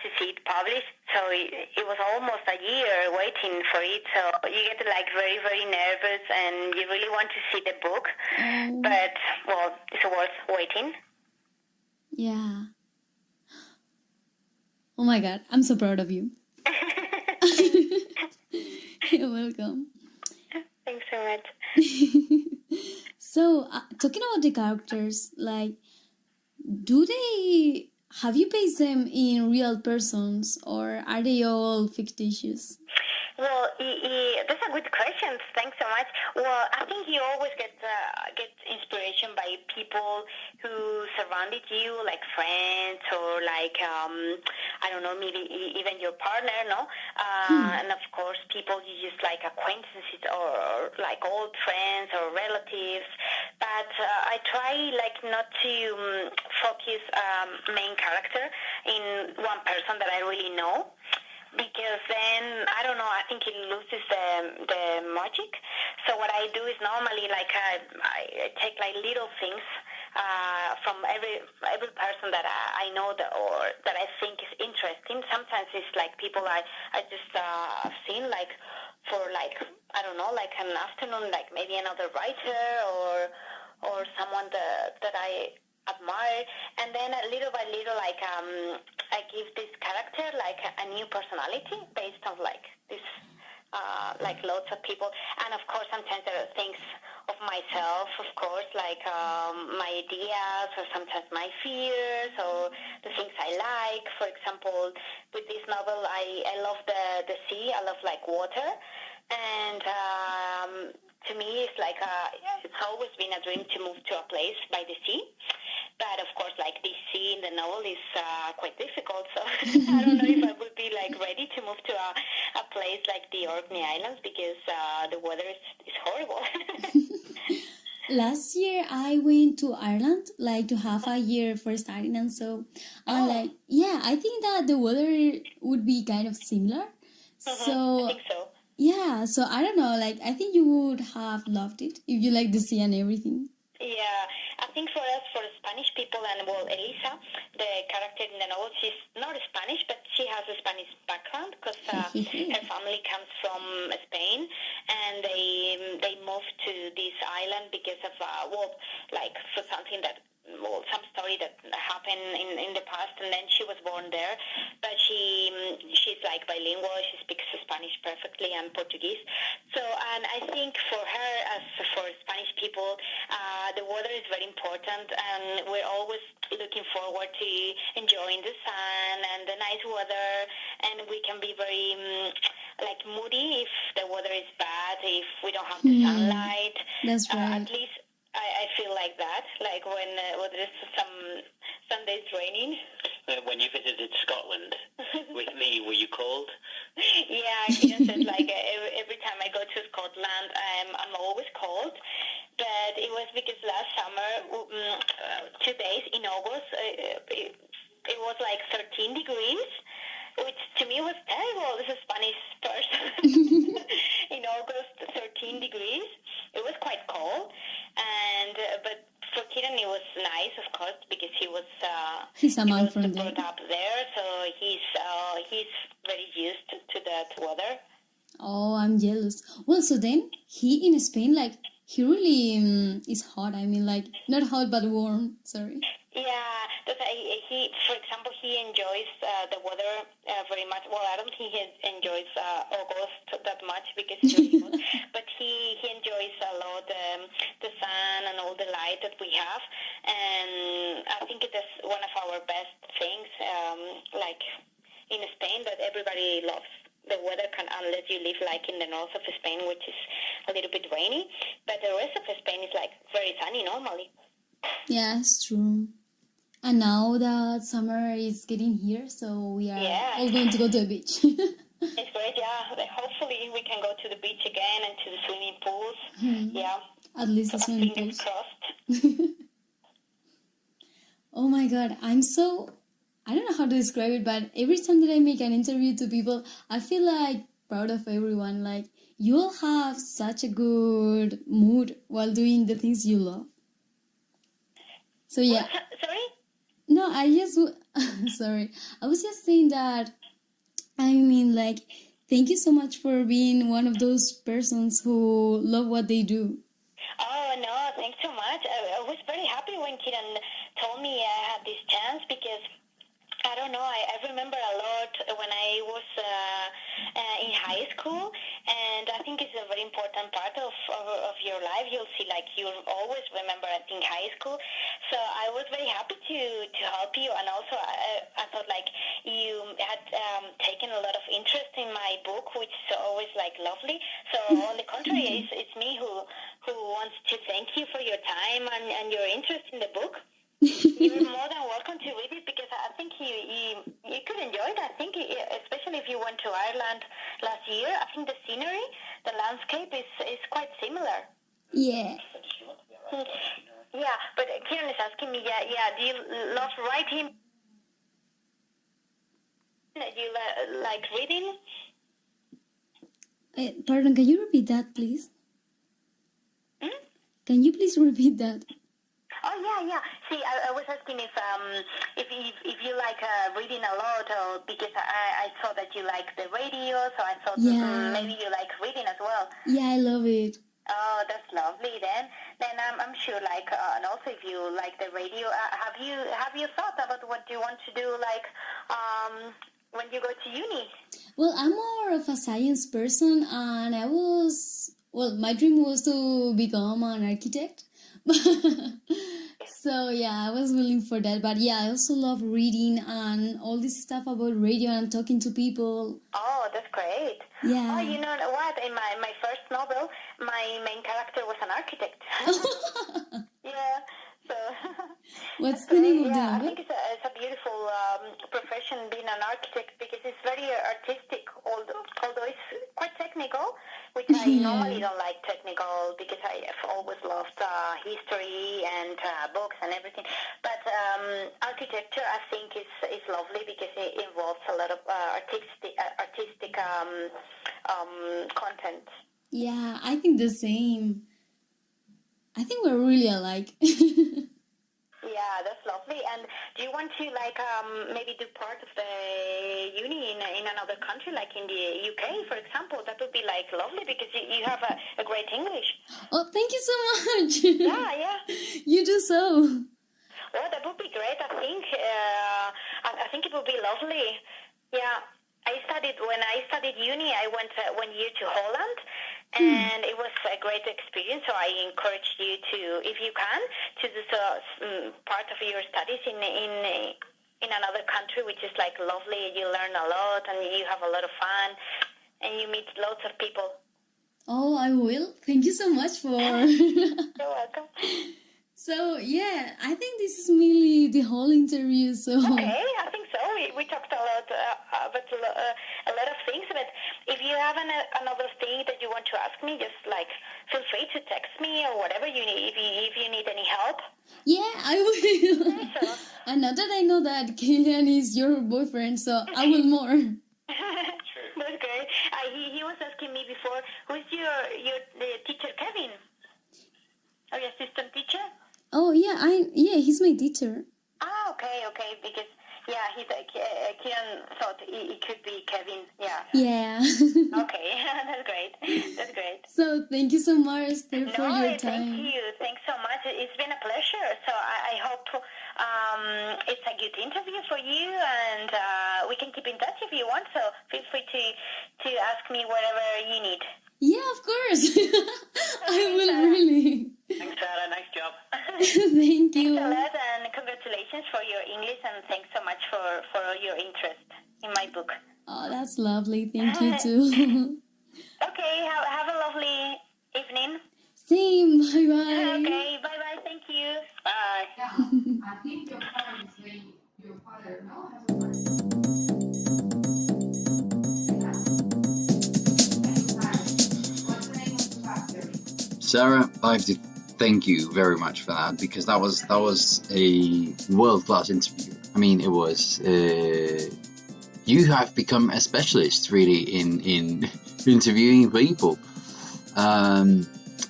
to see it published. So it was almost a year waiting for it. So you get like very, very nervous, and you really want to see the book. But, well, it's worth waiting. Yeah. Oh my God, I'm so proud of you. You're welcome. Thanks so much. So, talking about the characters, like, have you based them in real persons, or are they all fictitious? Well, that's a good question. Thanks so much. Well, I think you always get inspiration by people who surrounded you, like friends or like I don't know, maybe even your partner, no? And of course, people you just like acquaintances or like old friends or relatives. But I try like not to focus main character in one person that I really know. Because then, I don't know, I think it loses the magic. So what I do is normally like I take like little things from every person that I know or that I think is interesting. Sometimes it's like people I just have seen like for like, I don't know, like an afternoon, like maybe another writer or someone that I admire, and then little by little, like I give this character like a new personality based on like this, like lots of people, and of course sometimes there are things of myself, of course, like my ideas or sometimes my fears or the things I like. For example, with this novel, I love the sea. I love like water, and to me, it's like it's always been a dream to move to a place by the sea. But of course, like this sea in the novel is quite difficult. So I don't know if I would be like ready to move to a place like the Orkney Islands because the weather is horrible. Last year I went to Ireland, like to have a year for studying, and so like, yeah, I think that the weather would be kind of similar. So I think so. yeah, so I don't know, like I think you would have loved it if you like the sea and everything. Yeah, I think for us, for Spanish people, and well, Elisa, the character in the novel, she's not Spanish, but she has a Spanish background because her family comes from Spain, and they moved to this island because of like for something that. Well, some story that happened in the past, and then she was born there. But she's like bilingual. She speaks Spanish perfectly and Portuguese. So, and I think for her, as for Spanish people, the weather is very important, and we're always looking forward to enjoying the sun and the nice weather. And we can be very like moody if the weather is bad, if we don't have the sunlight. That's right. At least. I feel like that, like when there's some days raining. When you visited Scotland with me, were you cold? Yeah, Kira said like every time I go to Scotland, I'm always cold. But it was because last summer, 2 days in August, it was like 13 degrees. Which to me was terrible as a Spanish person. In August, 13 degrees. It was quite cold, but for Kieran it was nice, of course, because he's a man from there. Brought up there, so he's very used to that weather. Oh, I'm jealous. Well, so then he in Spain, like he really is hot. I mean, like not hot but warm. Sorry. Yeah, he, for example, he enjoys the weather very much. Well, I don't think he enjoys August that much because it's really hot, but he enjoys a lot the sun and all the light that we have, and I think it is one of our best things, like in Spain, that everybody loves. The weather unless you live like in the north of Spain, which is a little bit rainy, but the rest of Spain is like very sunny normally. Yeah, it's true. And now that summer is getting here, so we are all going to go to the beach. It's great, yeah. Hopefully we can go to the beach again and to the swimming pools. Yeah. At least the swimming Fingers pools. crossed. Oh my god, I don't know how to describe it, but every time that I make an interview to people, I feel like proud of everyone. Like, you'll have such a good mood while doing the things you love. So yeah. Sorry? No, sorry. I was just saying that, I mean, like, thank you so much for being one of those persons who love what they do. Oh, no, thanks so much. I was very happy when Kiran told me I had this chance because, I don't know, I remember a lot when I was in high school, and I think it's a very important part of your life. You'll see, like, you'll always remember, I think, high school. So I was very happy to help you, and also I thought, like, you had taken a lot of interest in my book, which is always, like, lovely. So on the contrary, it's me who wants to thank you for your time and your interest in the book. You're more than welcome to read it because I think you could enjoy it. I think, especially if you went to Ireland last year, I think the scenery, the landscape is quite similar. Yeah. Yeah, but Kieran is asking me, do you love writing? Do you like reading? Pardon, can you repeat that, please? Can you please repeat that? Oh, yeah. See, I was asking if you like reading a lot, or because I saw that you like the radio, so I thought maybe you like reading as well. Yeah, I love it. Oh, that's lovely. Then I'm sure. Like, and also if you like the radio, have you thought about what you want to do? Like, when you go to uni? Well, I'm more of a science person, and my dream was to become an architect. So yeah, I was willing for that. But yeah, I also love reading and all this stuff about radio and talking to people. Oh, that's great. Yeah. Oh, you know what? In my first novel, my main character was an architect. Yeah. So. What's the name of the novel? I novel? think it's a beautiful profession, being an architect, because it's very artistic, although it's quite technical, which I normally don't like technical because I've always loved history and books and everything. But architecture, I think, is lovely because it involves a lot of artistic content. Yeah, I think the same. I think we're really alike. Yeah, that's lovely. And do you want to maybe do part of the uni in another country, like in the UK, for example? That would be lovely because you have a great English. Oh, thank you so much. Yeah. You do so. Well, that would be great. I think it would be lovely. Yeah. When I studied uni, I went 1 year to Holland, and it was a great experience. So I encourage you to, if you can, to do part of your studies in another country, which is lovely. You learn a lot, and you have a lot of fun, and you meet lots of people. Oh, I will. Thank you so much for. You're welcome. So yeah, I think this is mainly the whole interview. So okay, I think so. We talked a lot about a lot of things. But if you have another thing that you want to ask me, just feel free to text me or whatever you need. If you need any help. Yeah, I will. So. And now that I know that Kylian is your boyfriend, so I will more. That's great. He was asking me before, who's your teacher, Kevin? Or your assistant teacher? Oh yeah, he's my teacher. Ah, okay, because he's Kiran thought it could be Kevin. Yeah. Yeah. Okay, that's great. So thank you so much, Esther, for your time. Thank you. Thanks so much. It's been a pleasure. So I hope it's a good interview for you, and we can keep in touch if you want. So feel free to ask me whatever you need. Yeah, of course. I will really. Thanks, Sara. Nice job. Thank you. Thanks a lot, and congratulations for your English, and thanks so much for your interest in my book. Oh, that's lovely. Thank you too. Okay, have a lovely evening. evening. Same. Bye-bye. Okay, bye-bye. Thank you. Bye. I think your parents, your father, no? What's the name of the factory? Sarah, I have to thank you very much for that, because that was a world-class interview. I mean, it was. You have become a specialist, really, in interviewing people.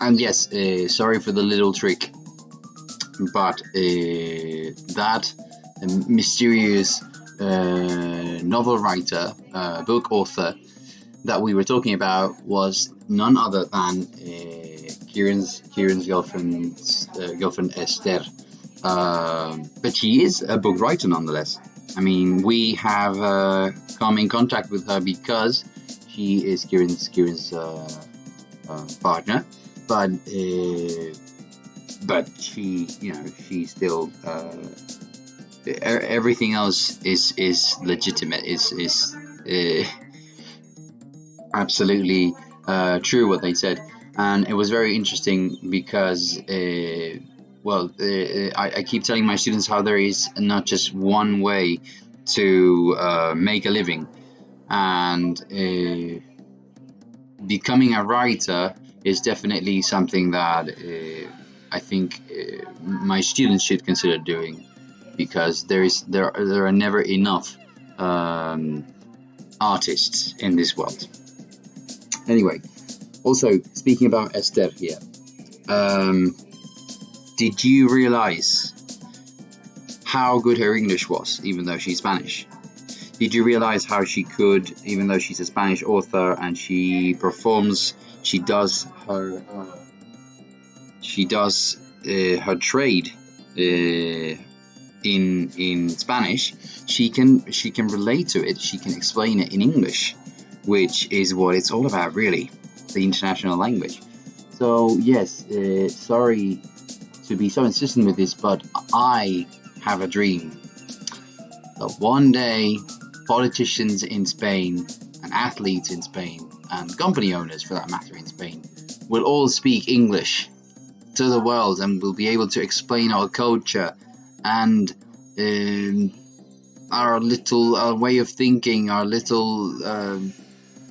And yes, sorry for the little trick, but that mysterious novel writer, book author that we were talking about was none other than Kieran's girlfriend Esther. But she is a book writer nonetheless. I mean, we have come in contact with her because she is Kieran's partner, but she, she still everything else is legitimate. Is absolutely true what they said, and it was very interesting because I keep telling my students how there is not just one way to make a living, and becoming a writer is definitely something that I think my students should consider doing, because there are never enough artists in this world. Anyway, also speaking about Esther here, did you realize how good her English was, even though she's Spanish? Did you realize how she could, even though she's a Spanish author and she performs, she does her trade in Spanish, she can relate to it, she can explain it in English, which is what it's all about, really, the international language. So yes, sorry to be so insistent with this, but I have a dream that one day politicians in Spain and athletes in Spain and company owners, for that matter, in Spain will all speak English to the world and will be able to explain our culture and our little way of thinking, our little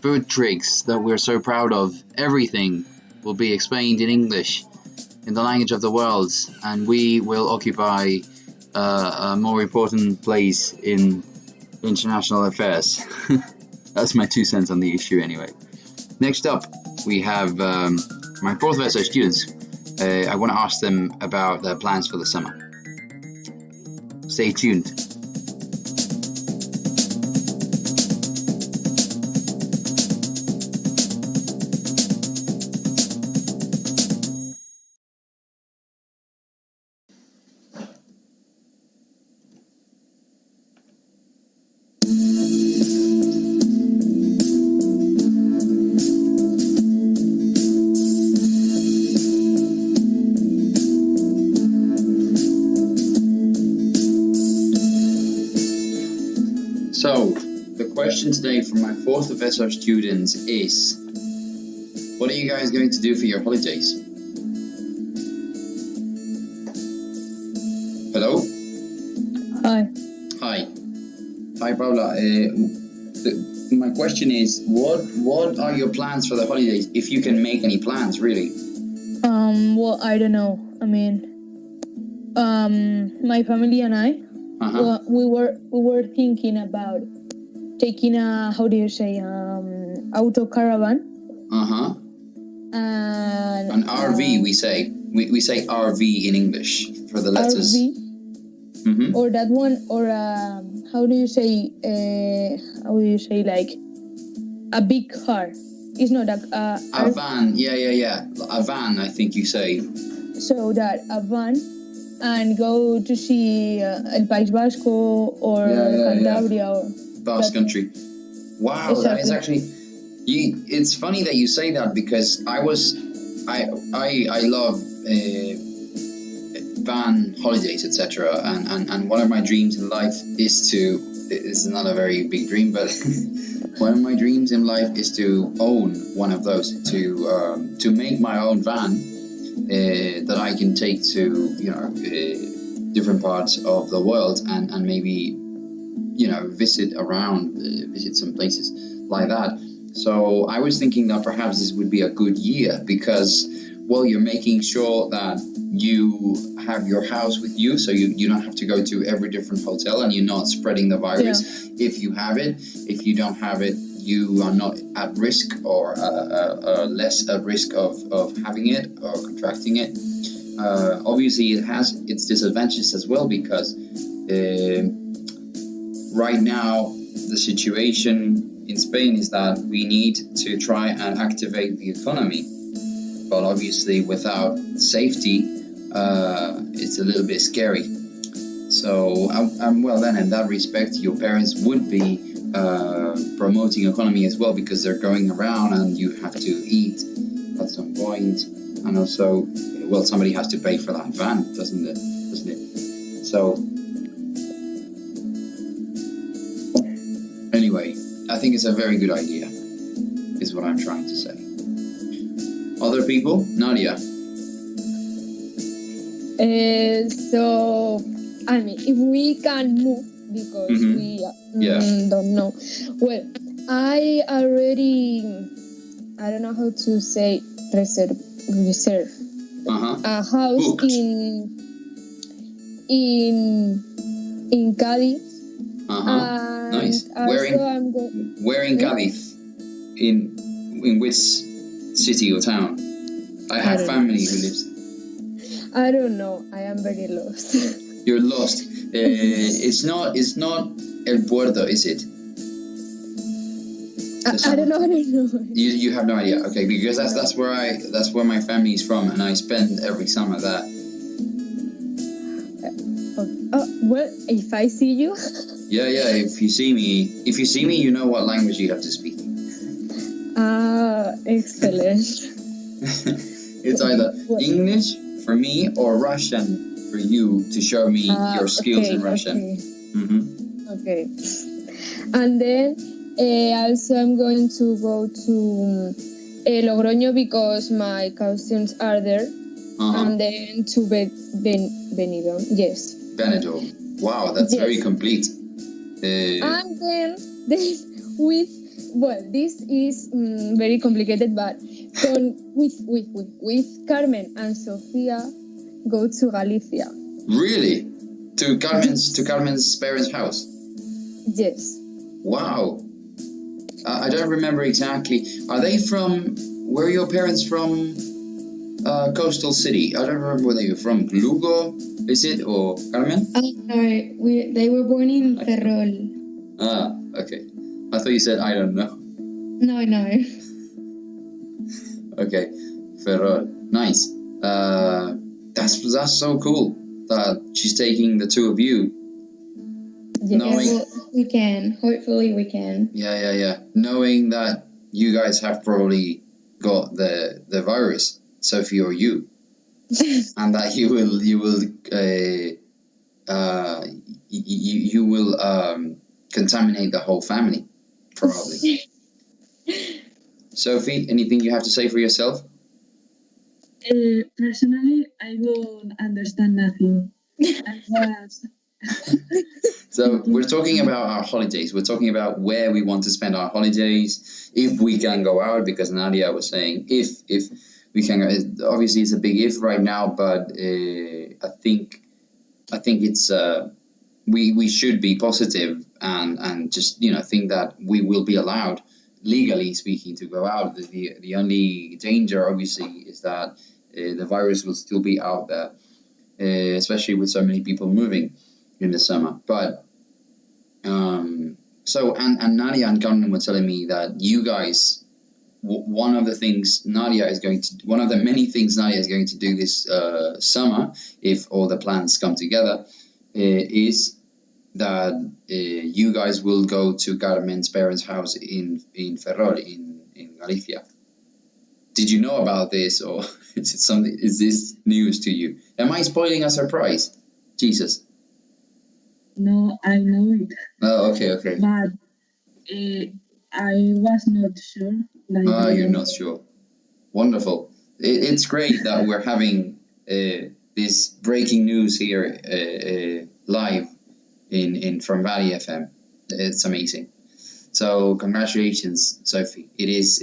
food tricks that we're so proud of. Everything will be explained in English, in the language of the world, and we will occupy a more important place in international affairs. That's my 2 cents on the issue anyway. Next up, we have my fourth ESO students. I want to ask them about their plans for the summer. Stay tuned. So, the question today from my fourth ESO students is, what are you guys going to do for your holidays? Hello? Hi. Hi, Paula. My question is, what are your plans for the holidays, if you can make any plans, really? Well, I don't know. I mean, my family and I, well, we were thinking about taking a, how do you say, auto caravan. And an RV, we say. We say RV in English for the letters. RV. Or that one, or how do you say, like a big car? It's not a van. Yeah. A van, I think you say. So that a van, and go to see El País Vasco or Cantabria or Basque Country. Wow, exactly. That is actually. It's funny that you say that, because I love van holidays, etc. And one of my dreams in life is to. It's not a very big dream, but One of my dreams in life is to own one of those, to make my own van that I can take to different parts of the world and maybe visit some places like that. So I was thinking that perhaps this would be a good year because, well, you're making sure that you have your house with you, so you don't have to go to every different hotel and you're not spreading the virus if you have it. If you don't have it, you are not at risk or less at risk of having it or contracting it. Obviously, it has its disadvantages as well because right now the situation in Spain is that we need to try and activate the economy, but obviously without safety, it's a little bit scary. So, well, then in that respect, your parents would be promoting economy as well because they're going around and you have to eat at some point, and also, well, somebody has to pay for that van, doesn't it? So, anyway, I think it's a very good idea, is what I'm trying to say. Other people? Nadia? So, I mean, if we can move, because we don't know. Well, I don't know how to say reserve a house booked in Cadiz. Nice. Where in Cadiz? In which city or town? I have family who lives. I don't know. I am very lost. You're lost. It's not El Puerto, is it? I don't know. You have no idea. Okay, because that's where my family is from, and I spend every summer there. Well, if I see you. Yeah. If you see me, you know what language you have to speak. Excellent. It's either English for me or Russian for you to show me your skills in Russian. Okay. And then also I'm going to go to Logroño because my cousins are there. And then to Benidorm. Yes. Benidorm. Wow, that's very complete. And then this is very complicated, but with Carmen and Sofia go to Galicia. Really? To Carmen's parents' house? Yes. Wow. I don't remember exactly. Are they from? Where are your parents from? Coastal city. I don't remember where they were from. Lugo, is it, or Carmen? They were born in Ferrol. Okay. I thought you said I don't know. No. Okay, Ferrol. Nice. That's so cool that she's taking the two of you. Yeah, we can. Hopefully we can. Yeah. Knowing that you guys have probably got the virus, Sophie or you, and that you will contaminate the whole family, probably. Sophie, anything you have to say for yourself? Personally, I don't understand nothing. So we're talking about our holidays. We're talking about where we want to spend our holidays, if we can go out, because Nadia was saying if we can go. Obviously, it's a big if right now, but I think it's we should be positive and just think that we will be allowed, legally speaking, to go out. The only danger, obviously, is that the virus will still be out there, especially with so many people moving in the summer. But so Nadia and Carmen were telling me that you guys, one of the many things Nadia is going to do this summer, if all the plans come together, is that you guys will go to Carmen's parents' house in Ferrol, in Galicia. Did you know about this, or is this news to you? Am I spoiling a surprise? Jesus. No, I know it. Oh, okay. But I was not sure. You're not sure. Wonderful. It's great that we're having this breaking news here live in from Valley FM. It's amazing. So congratulations, Sophie. It is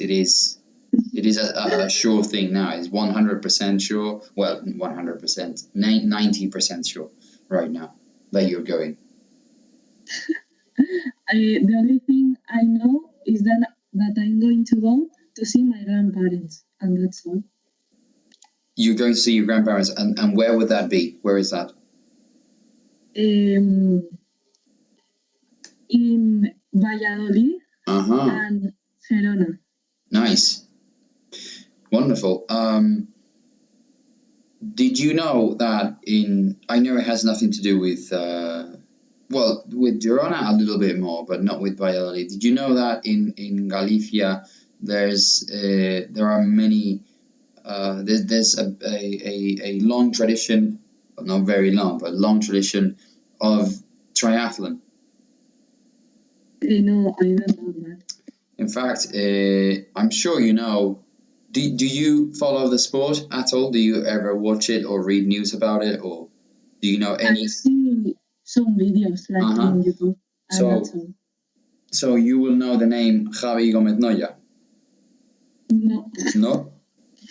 a sure thing now. It's 100% sure. Well, 100%, 90% sure right now that you're going. The only thing I know is that I'm going to go to see my grandparents, and that's all. You're going to see your grandparents, and where would that be? Where is that? In Valladolid and Gerona. Nice. Wonderful. Did you know that I know it has nothing to do with, with Girona a little bit more, but not with Valladolid. Did you know that in Galicia there are many, there's a long tradition, well, not very long, but long tradition of triathlon? No, I don't know that. In fact, I'm sure you know. Do you follow the sport at all? Do you ever watch it or read news about it, or do you know any? I see some videos on YouTube. So you will know the name Javi Gomez Noya? No. No.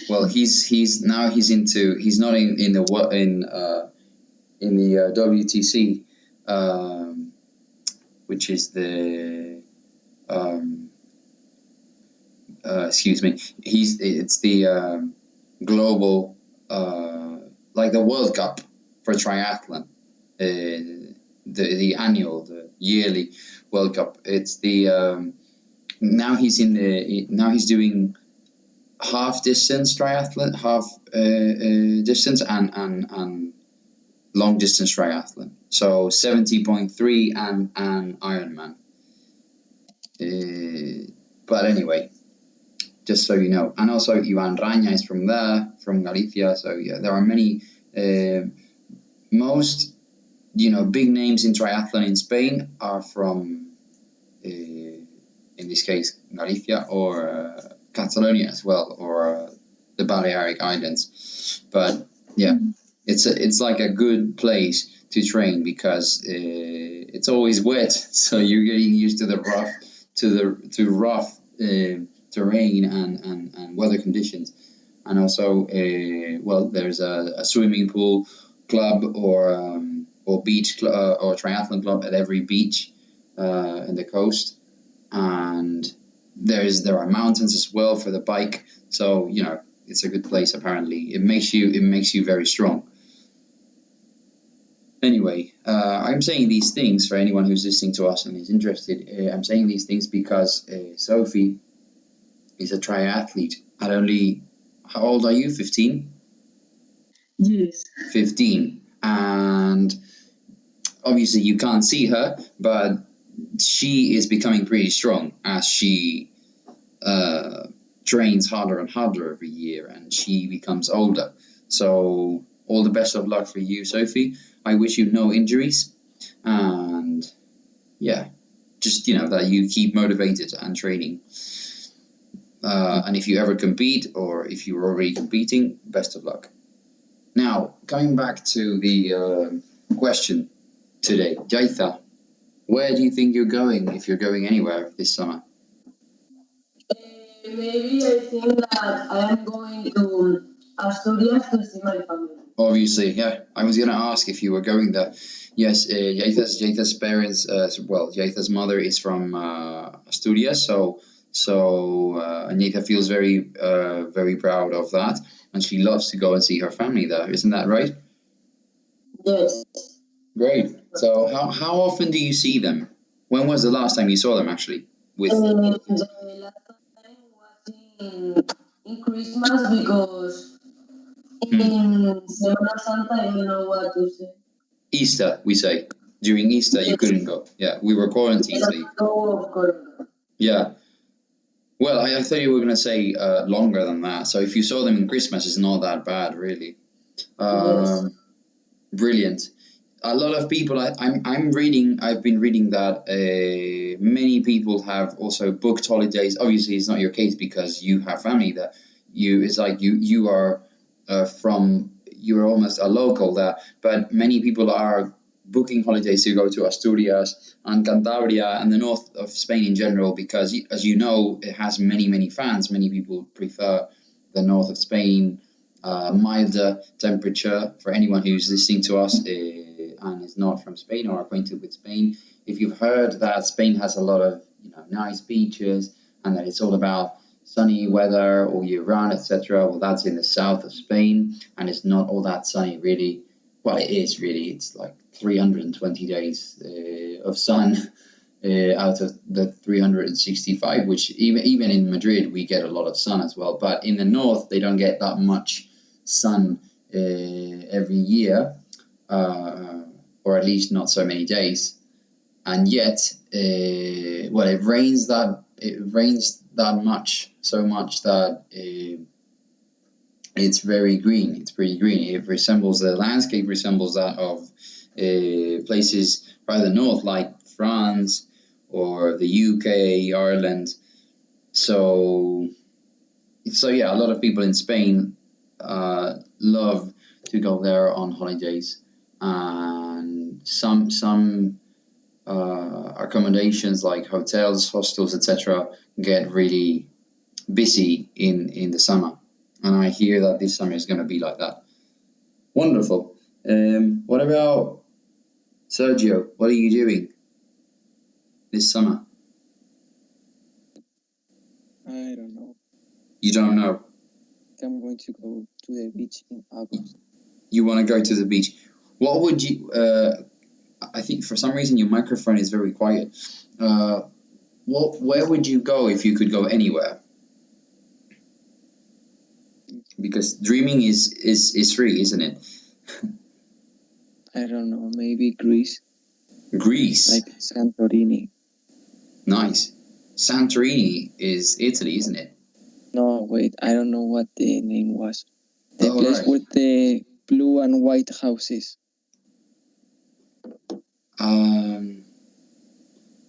Well, he's not in the WTC, which is the excuse me. It's the global like the World Cup for triathlon, the annual, the yearly World Cup. It's the now he's doing half distance triathlon, half distance and long distance triathlon. So 70.3 and Ironman. But anyway, just so you know, and also Ivan Raña is from there, from Galicia. So yeah, there are many, most, big names in triathlon in Spain are from, in this case, Galicia or Catalonia as well, or the Balearic Islands. But yeah, it's like a good place to train because it's always wet, so you're getting used to the rough terrain and weather conditions. And also, there's a swimming pool club or beach or triathlon club at every beach in the coast, and there are mountains as well for the bike. So it's a good place. Apparently, it makes you very strong. Anyway, I'm saying these things for anyone who's listening to us and is interested. I'm saying these things because Sophie is a triathlete at only, how old are you? 15? Yes. 15. And obviously you can't see her, but she is becoming pretty strong as she trains harder and harder every year, and she becomes older. So all the best of luck for you, Sophie. I wish you no injuries, and just that you keep motivated and training. And if you ever compete, or if you're already competing, best of luck. Now, coming back to the question today, Jaitha, where do you think you're going, if you're going anywhere this summer? Maybe I think that I am going to Asturias to see my family. Obviously, yeah. I was going to ask if you were going there. Yes, Jaitha's parents, Jaitha's mother is from Asturias, so Jaitha feels very, very proud of that, and she loves to go and see her family there. Isn't that right? Yes. Great. So how often do you see them? When was the last time you saw them, actually? The last time was in Christmas, because in Semana Santa I don't know what to say. Easter, we say. During Easter, you couldn't go. Yeah, we were quarantined. Yeah. Well, I thought you were going to say longer than that. So if you saw them in Christmas, it's not that bad, really. Yes. Brilliant. a lot of people. I've been reading that many people have also booked holidays. Obviously, it's not your case because you have family that it's like you are you're almost a local there. But many people are booking holidays to go to Asturias and Cantabria and the north of Spain in general because, as you know, it has many fans. Many people prefer the north of Spain. Milder temperature for anyone who's listening to us and is not from Spain or acquainted with Spain. If you've heard that Spain has a lot of nice beaches and that it's all about sunny weather all year round, etc., well, that's in the south of Spain, and it's not all that sunny really. Well, it is really. It's like 320 days of sun out of the 365, which even in Madrid we get a lot of sun as well. But in the north they don't get that much sun every year, or at least not so many days. And yet, it rains that much, so much that it's very green. It's pretty green. The landscape resembles that of places further north, like France or the UK, Ireland. So yeah, a lot of people in Spain love to go there on holidays, and some accommodations like hotels, hostels, etc., get really busy in the summer, and I hear that this summer is going to be like that. Wonderful. What about Sergio? What are you doing this summer? I don't know. You don't know. I'm going to go to the beach in August. You want to go to the beach. What would you... I think for some reason your microphone is very quiet. Where would you go if you could go anywhere? Because dreaming is free, isn't it? I don't know, maybe Greece. Greece? Like Santorini. Nice. Santorini is Italy, isn't it? No, wait, I don't know what the name was. The place with the blue and white houses.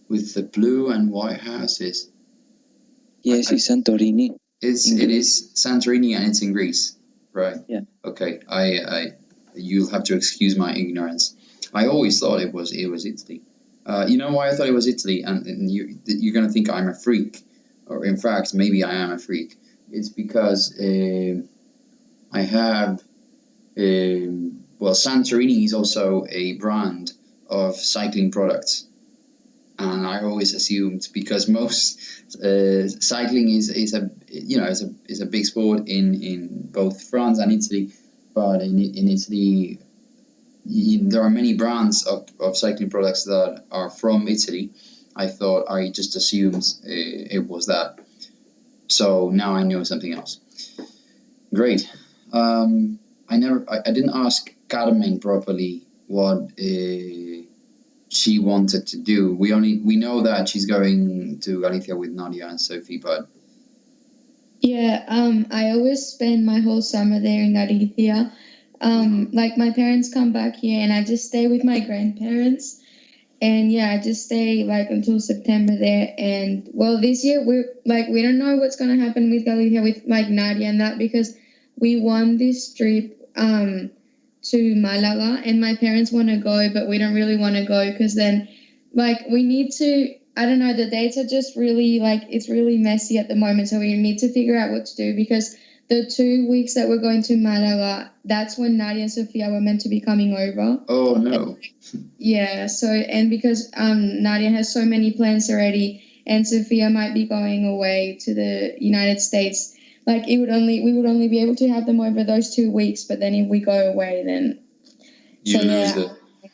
With the blue and white houses. Yes, it's Santorini. It is Santorini and it's in Greece, right? Yeah. Okay. You'll have to excuse my ignorance. I always thought it was Italy. You know why I thought it was Italy? And you're going to think I'm a freak, or in fact, maybe I am a freak. It's because I have Santorini is also a brand of cycling products. And I always assumed, because most cycling is a big sport in both France and Italy, but in Italy there are many brands of cycling products that are from Italy. I just assumed it was that. So now I know something else. Great. I didn't ask Carmen properly what she wanted to do. We know that she's going to Galicia with Nadia and Sophie, but yeah, I always spend my whole summer there in Galicia. Like my parents come back here and I just stay with my grandparents, and yeah, I just stay like until September there. And well, this year we don't know what's gonna happen with Galicia with like Nadia and that, because we won this trip to Malaga, and my parents want to go, but we don't really want to go because then we need to, I don't know, the dates are just really it's really messy at the moment, so we need to figure out what to do, because the 2 weeks that we're going to Malaga, that's when Nadia and Sofia were meant to be coming over. Oh no. Yeah, so, and because Nadia has so many plans already and Sofia might be going away to the United States, we would only be able to have them over those 2 weeks, but then if we go away, then you lose it.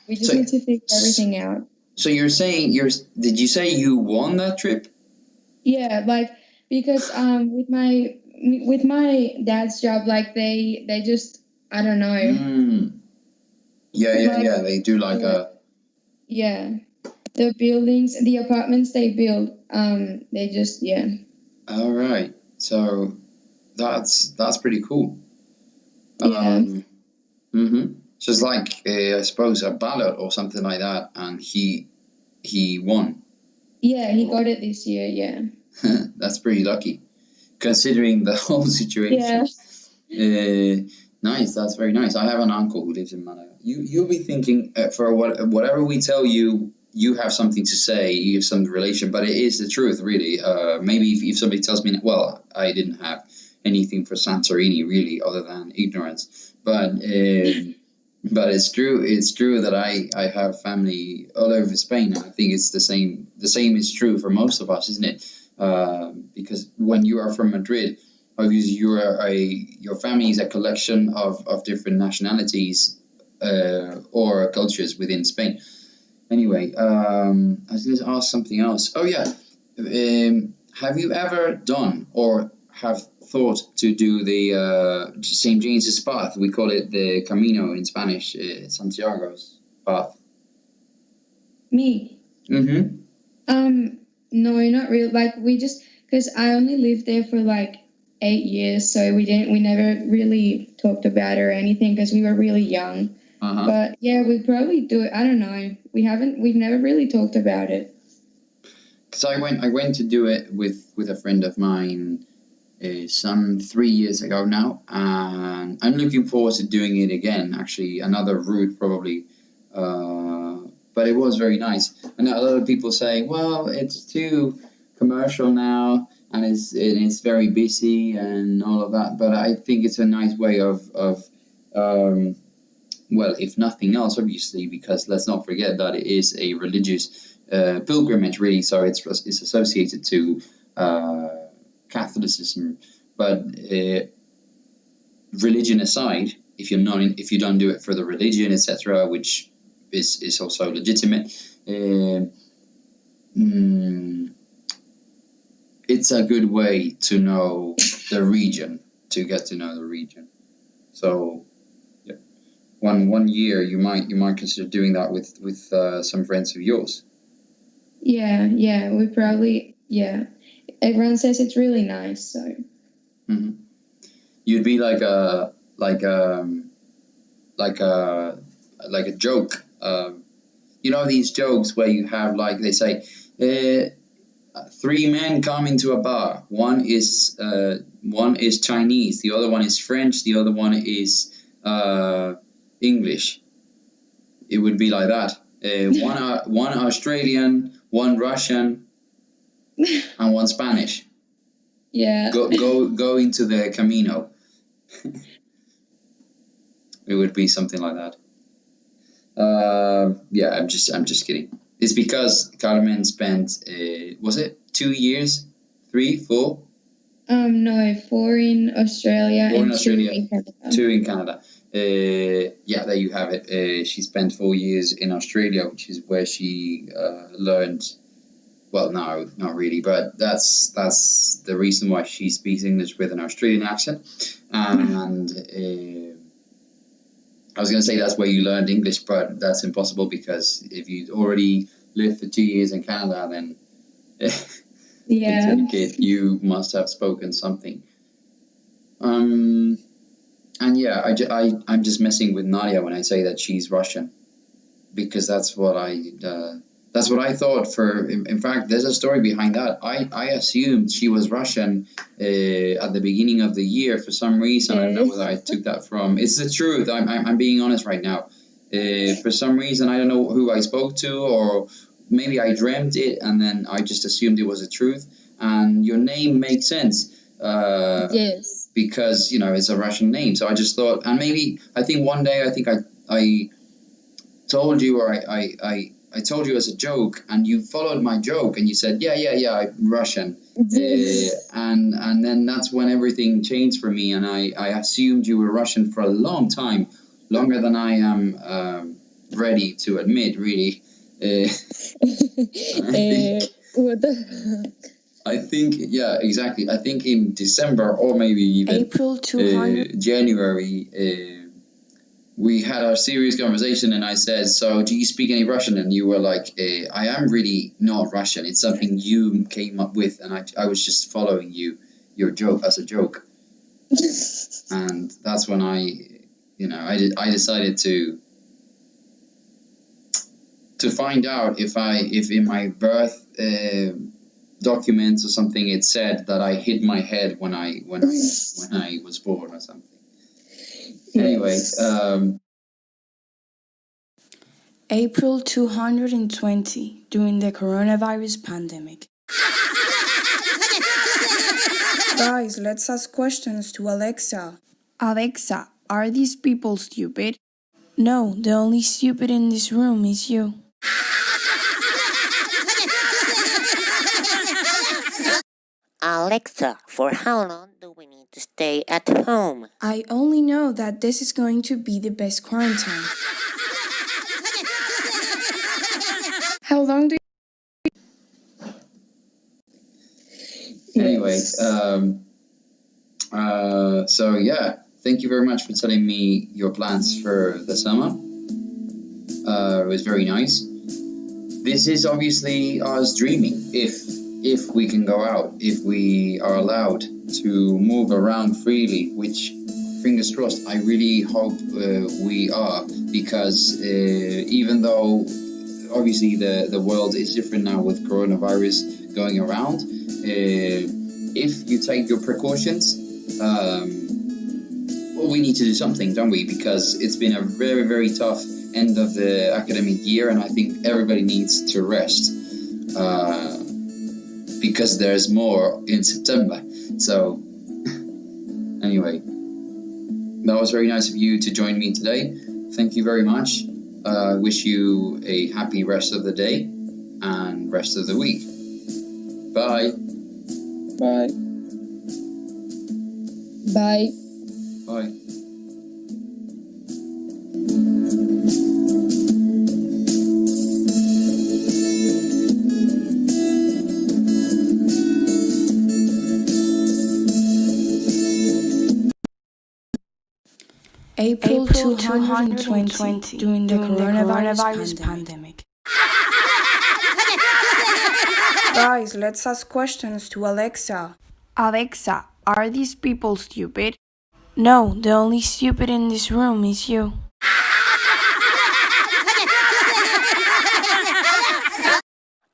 We just need to figure everything out. So you're saying did you say you won that trip? Yeah, because with my dad's job, they just, I don't know. Yeah. They do yeah, the buildings, the apartments they build, they just, yeah. All right, so that's pretty cool. Yeah. So it's like, I suppose, a ballot or something like that, and he won. Yeah, he got it this year. Yeah. That's pretty lucky, considering the whole situation. Nice, that's very nice. I have an uncle who lives in Malaga. You'll be thinking, for whatever we tell you, you have something to say, you have some relation, but it is the truth, really. Maybe if somebody tells me, well, I didn't have anything for Santorini, really, other than ignorance. But it's true. It's true that I have family all over Spain, and I think it's the same. The same is true for most of us, isn't it? Because when you are from Madrid, obviously your family is a collection of different nationalities or cultures within Spain. Anyway, I was going to ask something else. Oh yeah, have you ever done or have thought to do the St. James's Path? We call it the Camino in Spanish, Santiago's Path. Me? Mm-hmm. No, not really. Like we just, because I only lived there for like 8 years, so we never really talked about it or anything because we were really young. But yeah, we probably do it. I don't know. We've never really talked about it. Because I went to do it with a friend of mine some 3 years ago now, and I'm looking forward to doing it again. Actually, another route probably, but it was very nice. I know a lot of people say, well, it's too commercial now, and it's very busy and all of that. But I think it's a nice way of well, if nothing else, obviously, because let's not forget that it is a religious pilgrimage, really. So it's associated to Catholicism. But religion aside, if you don't do it for the religion, etc., which is also legitimate, it's a good way to know the region, to get to know the region. So. One year you might consider doing that with some friends of yours. Yeah, we probably, yeah. Everyone says it's really nice, so. Mm-hmm. You'd be like a joke. You know these jokes where you have, like, they say, 3 men come into a bar. One is Chinese, the other one is French, the other one is English. It would be like that. One Australian, one Russian, and one Spanish. Yeah. Go into the Camino. It would be something like that. Yeah, I'm just kidding. It's because Carmen spent was it 2 years, 3, 4? No, 4 in Australia and 2 in Canada. 2 in Canada. Yeah, there you have it. She spent 4 years in Australia, which is where she learned. Well, no, not really, but that's the reason why she speaks English with an Australian accent. And I was going to say that's where you learned English, but that's impossible because if you already lived for 2 years in Canada, then yeah, you must have spoken something. And yeah, I'm just messing with Nadia when I say that she's Russian, because that's what I thought. In fact, there's a story behind that. I assumed she was Russian at the beginning of the year for some reason. I don't know whether I took that from. It's the truth. I'm being honest right now. For some reason, I don't know who I spoke to, or maybe I dreamt it, and then I just assumed it was the truth. And your name makes sense. Yes. Because it's a Russian name, so I just thought, and maybe I think one day I told you, or I told you as a joke, and you followed my joke, and you said, yeah, I'm Russian. Yes. And then that's when everything changed for me, and I assumed you were Russian for a long time, longer than I am ready to admit, really. What the? I think, yeah, exactly. I think in December, or maybe even April 200. January, we had our serious conversation, and I said, so do you speak any Russian? And you were like, I am really not Russian. It's something you came up with, and I was just following your joke as a joke. And that's when I I decided to find out if in my birth documents or something it said that I hit my head when I was born or something. Anyway, April 220 during the coronavirus pandemic. Guys, let's ask questions to Alexa. Alexa, are these people stupid? No, the only stupid in this room is you. Alexa, for how long do we need to stay at home? I only know that this is going to be the best quarantine. How long do you... Anyway, so yeah, thank you very much for telling me your plans for the summer. It was very nice. This is obviously us dreaming. If we can go out, if we are allowed to move around freely, which, fingers crossed, I really hope we are, because even though obviously the world is different now with coronavirus going around, if you take your precautions, well, we need to do something, don't we? Because it's been a very, very tough end of the academic year, and I think everybody needs to rest. Because there's more in September. So, anyway, that was very nice of you to join me today. Thank you very much. I wish you a happy rest of the day and rest of the week. Bye. Bye. Bye. Bye. April 220 during the coronavirus pandemic. Guys, let's ask questions to Alexa. Alexa, are these people stupid? No, the only stupid in this room is you.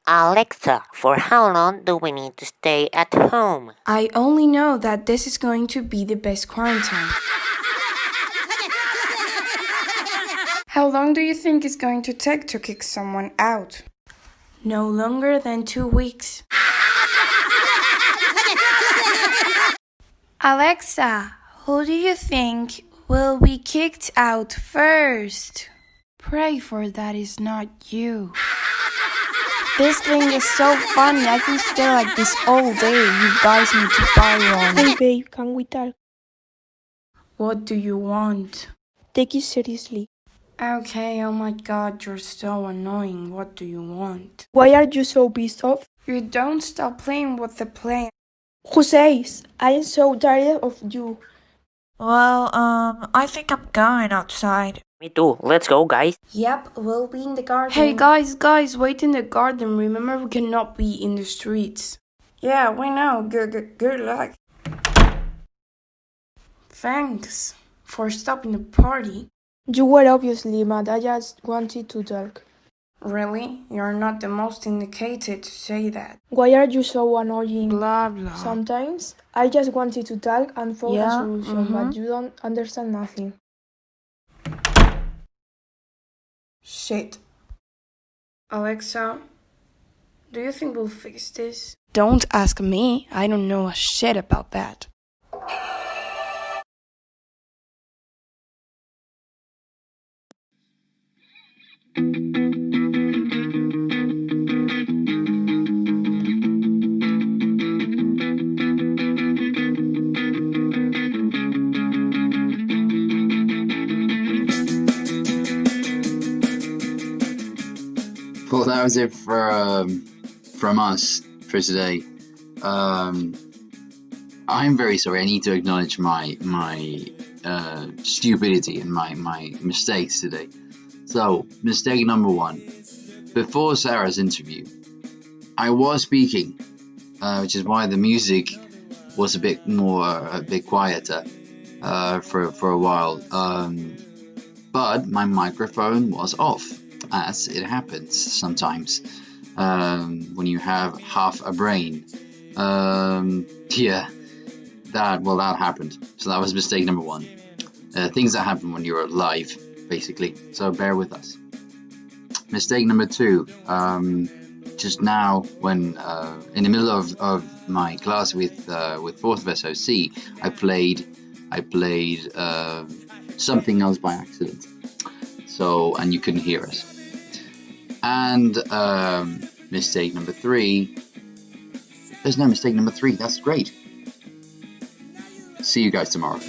Alexa, for how long do we need to stay at home? I only know that this is going to be the best quarantine. How long do you think it's going to take to kick someone out? No longer than 2 weeks. Alexa, who do you think will be kicked out first? Pray for that is not you. This thing is so funny, I can stay like this all day. You guys need to buy one. Hey babe, can we talk? What do you want? Take it seriously. Okay, oh my god, you're so annoying. What do you want? Why are you so pissed off? You don't stop playing with the plane. Who says? I am so tired of you. Well, I think I'm going outside. Me too. Let's go, guys. Yep, we'll be in the garden. Hey, guys, wait in the garden. Remember, we cannot be in the streets. Yeah, we know. Good luck. Thanks for stopping the party. You were obviously mad. I just wanted to talk. Really? You're not the most indicated to say that. Why are you so annoying? Blah, blah. Sometimes I just wanted to talk and find a solution, but you don't understand nothing. Shit. Alexa, do you think we'll fix this? Don't ask me. I don't know a shit about that. Well, that was it from us for today. I'm very sorry. I need to acknowledge my stupidity and my mistakes today. So, mistake number 1. Before Sarah's interview, I was speaking, which is why the music was a bit quieter. for a while. But my microphone was off, as it happens sometimes when you have half a brain. Yeah, that happened. So that was mistake number one. Things that happen when you're live, basically. So bear with us. Mistake number two. Just now, when in the middle of my class with 4th of ESO C, I played something else by accident. So, and you couldn't hear us. And mistake number three. There's no mistake number three. That's great. See you guys tomorrow.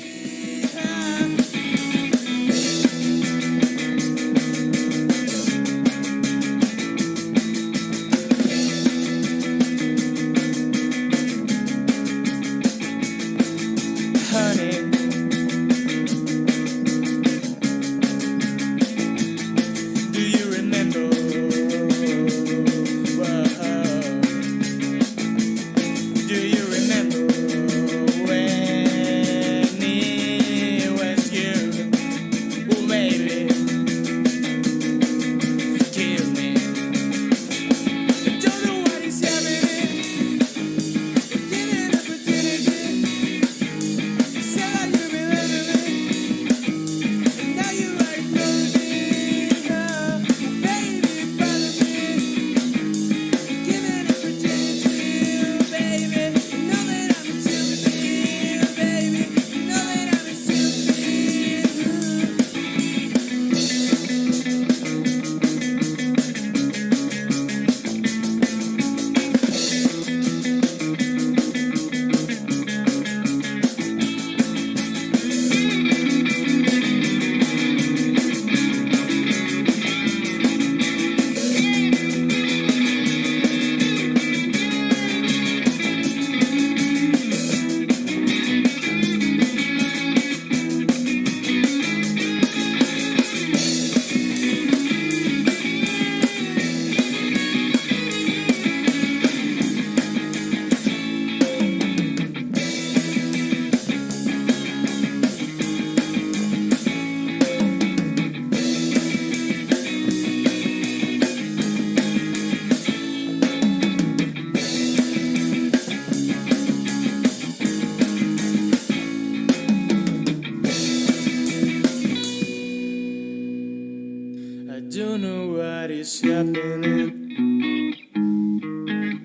don't know what is happening.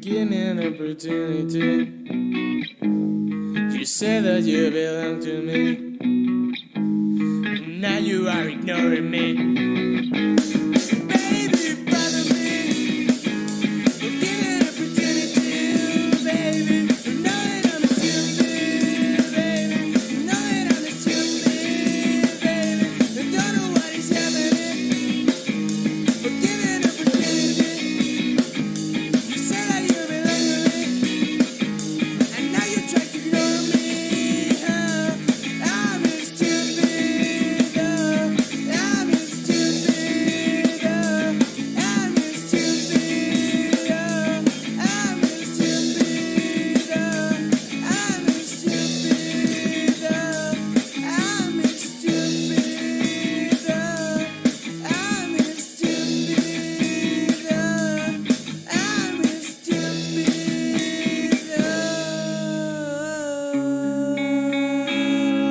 Give me an opportunity. You said that you belong to me. Now you are ignoring me.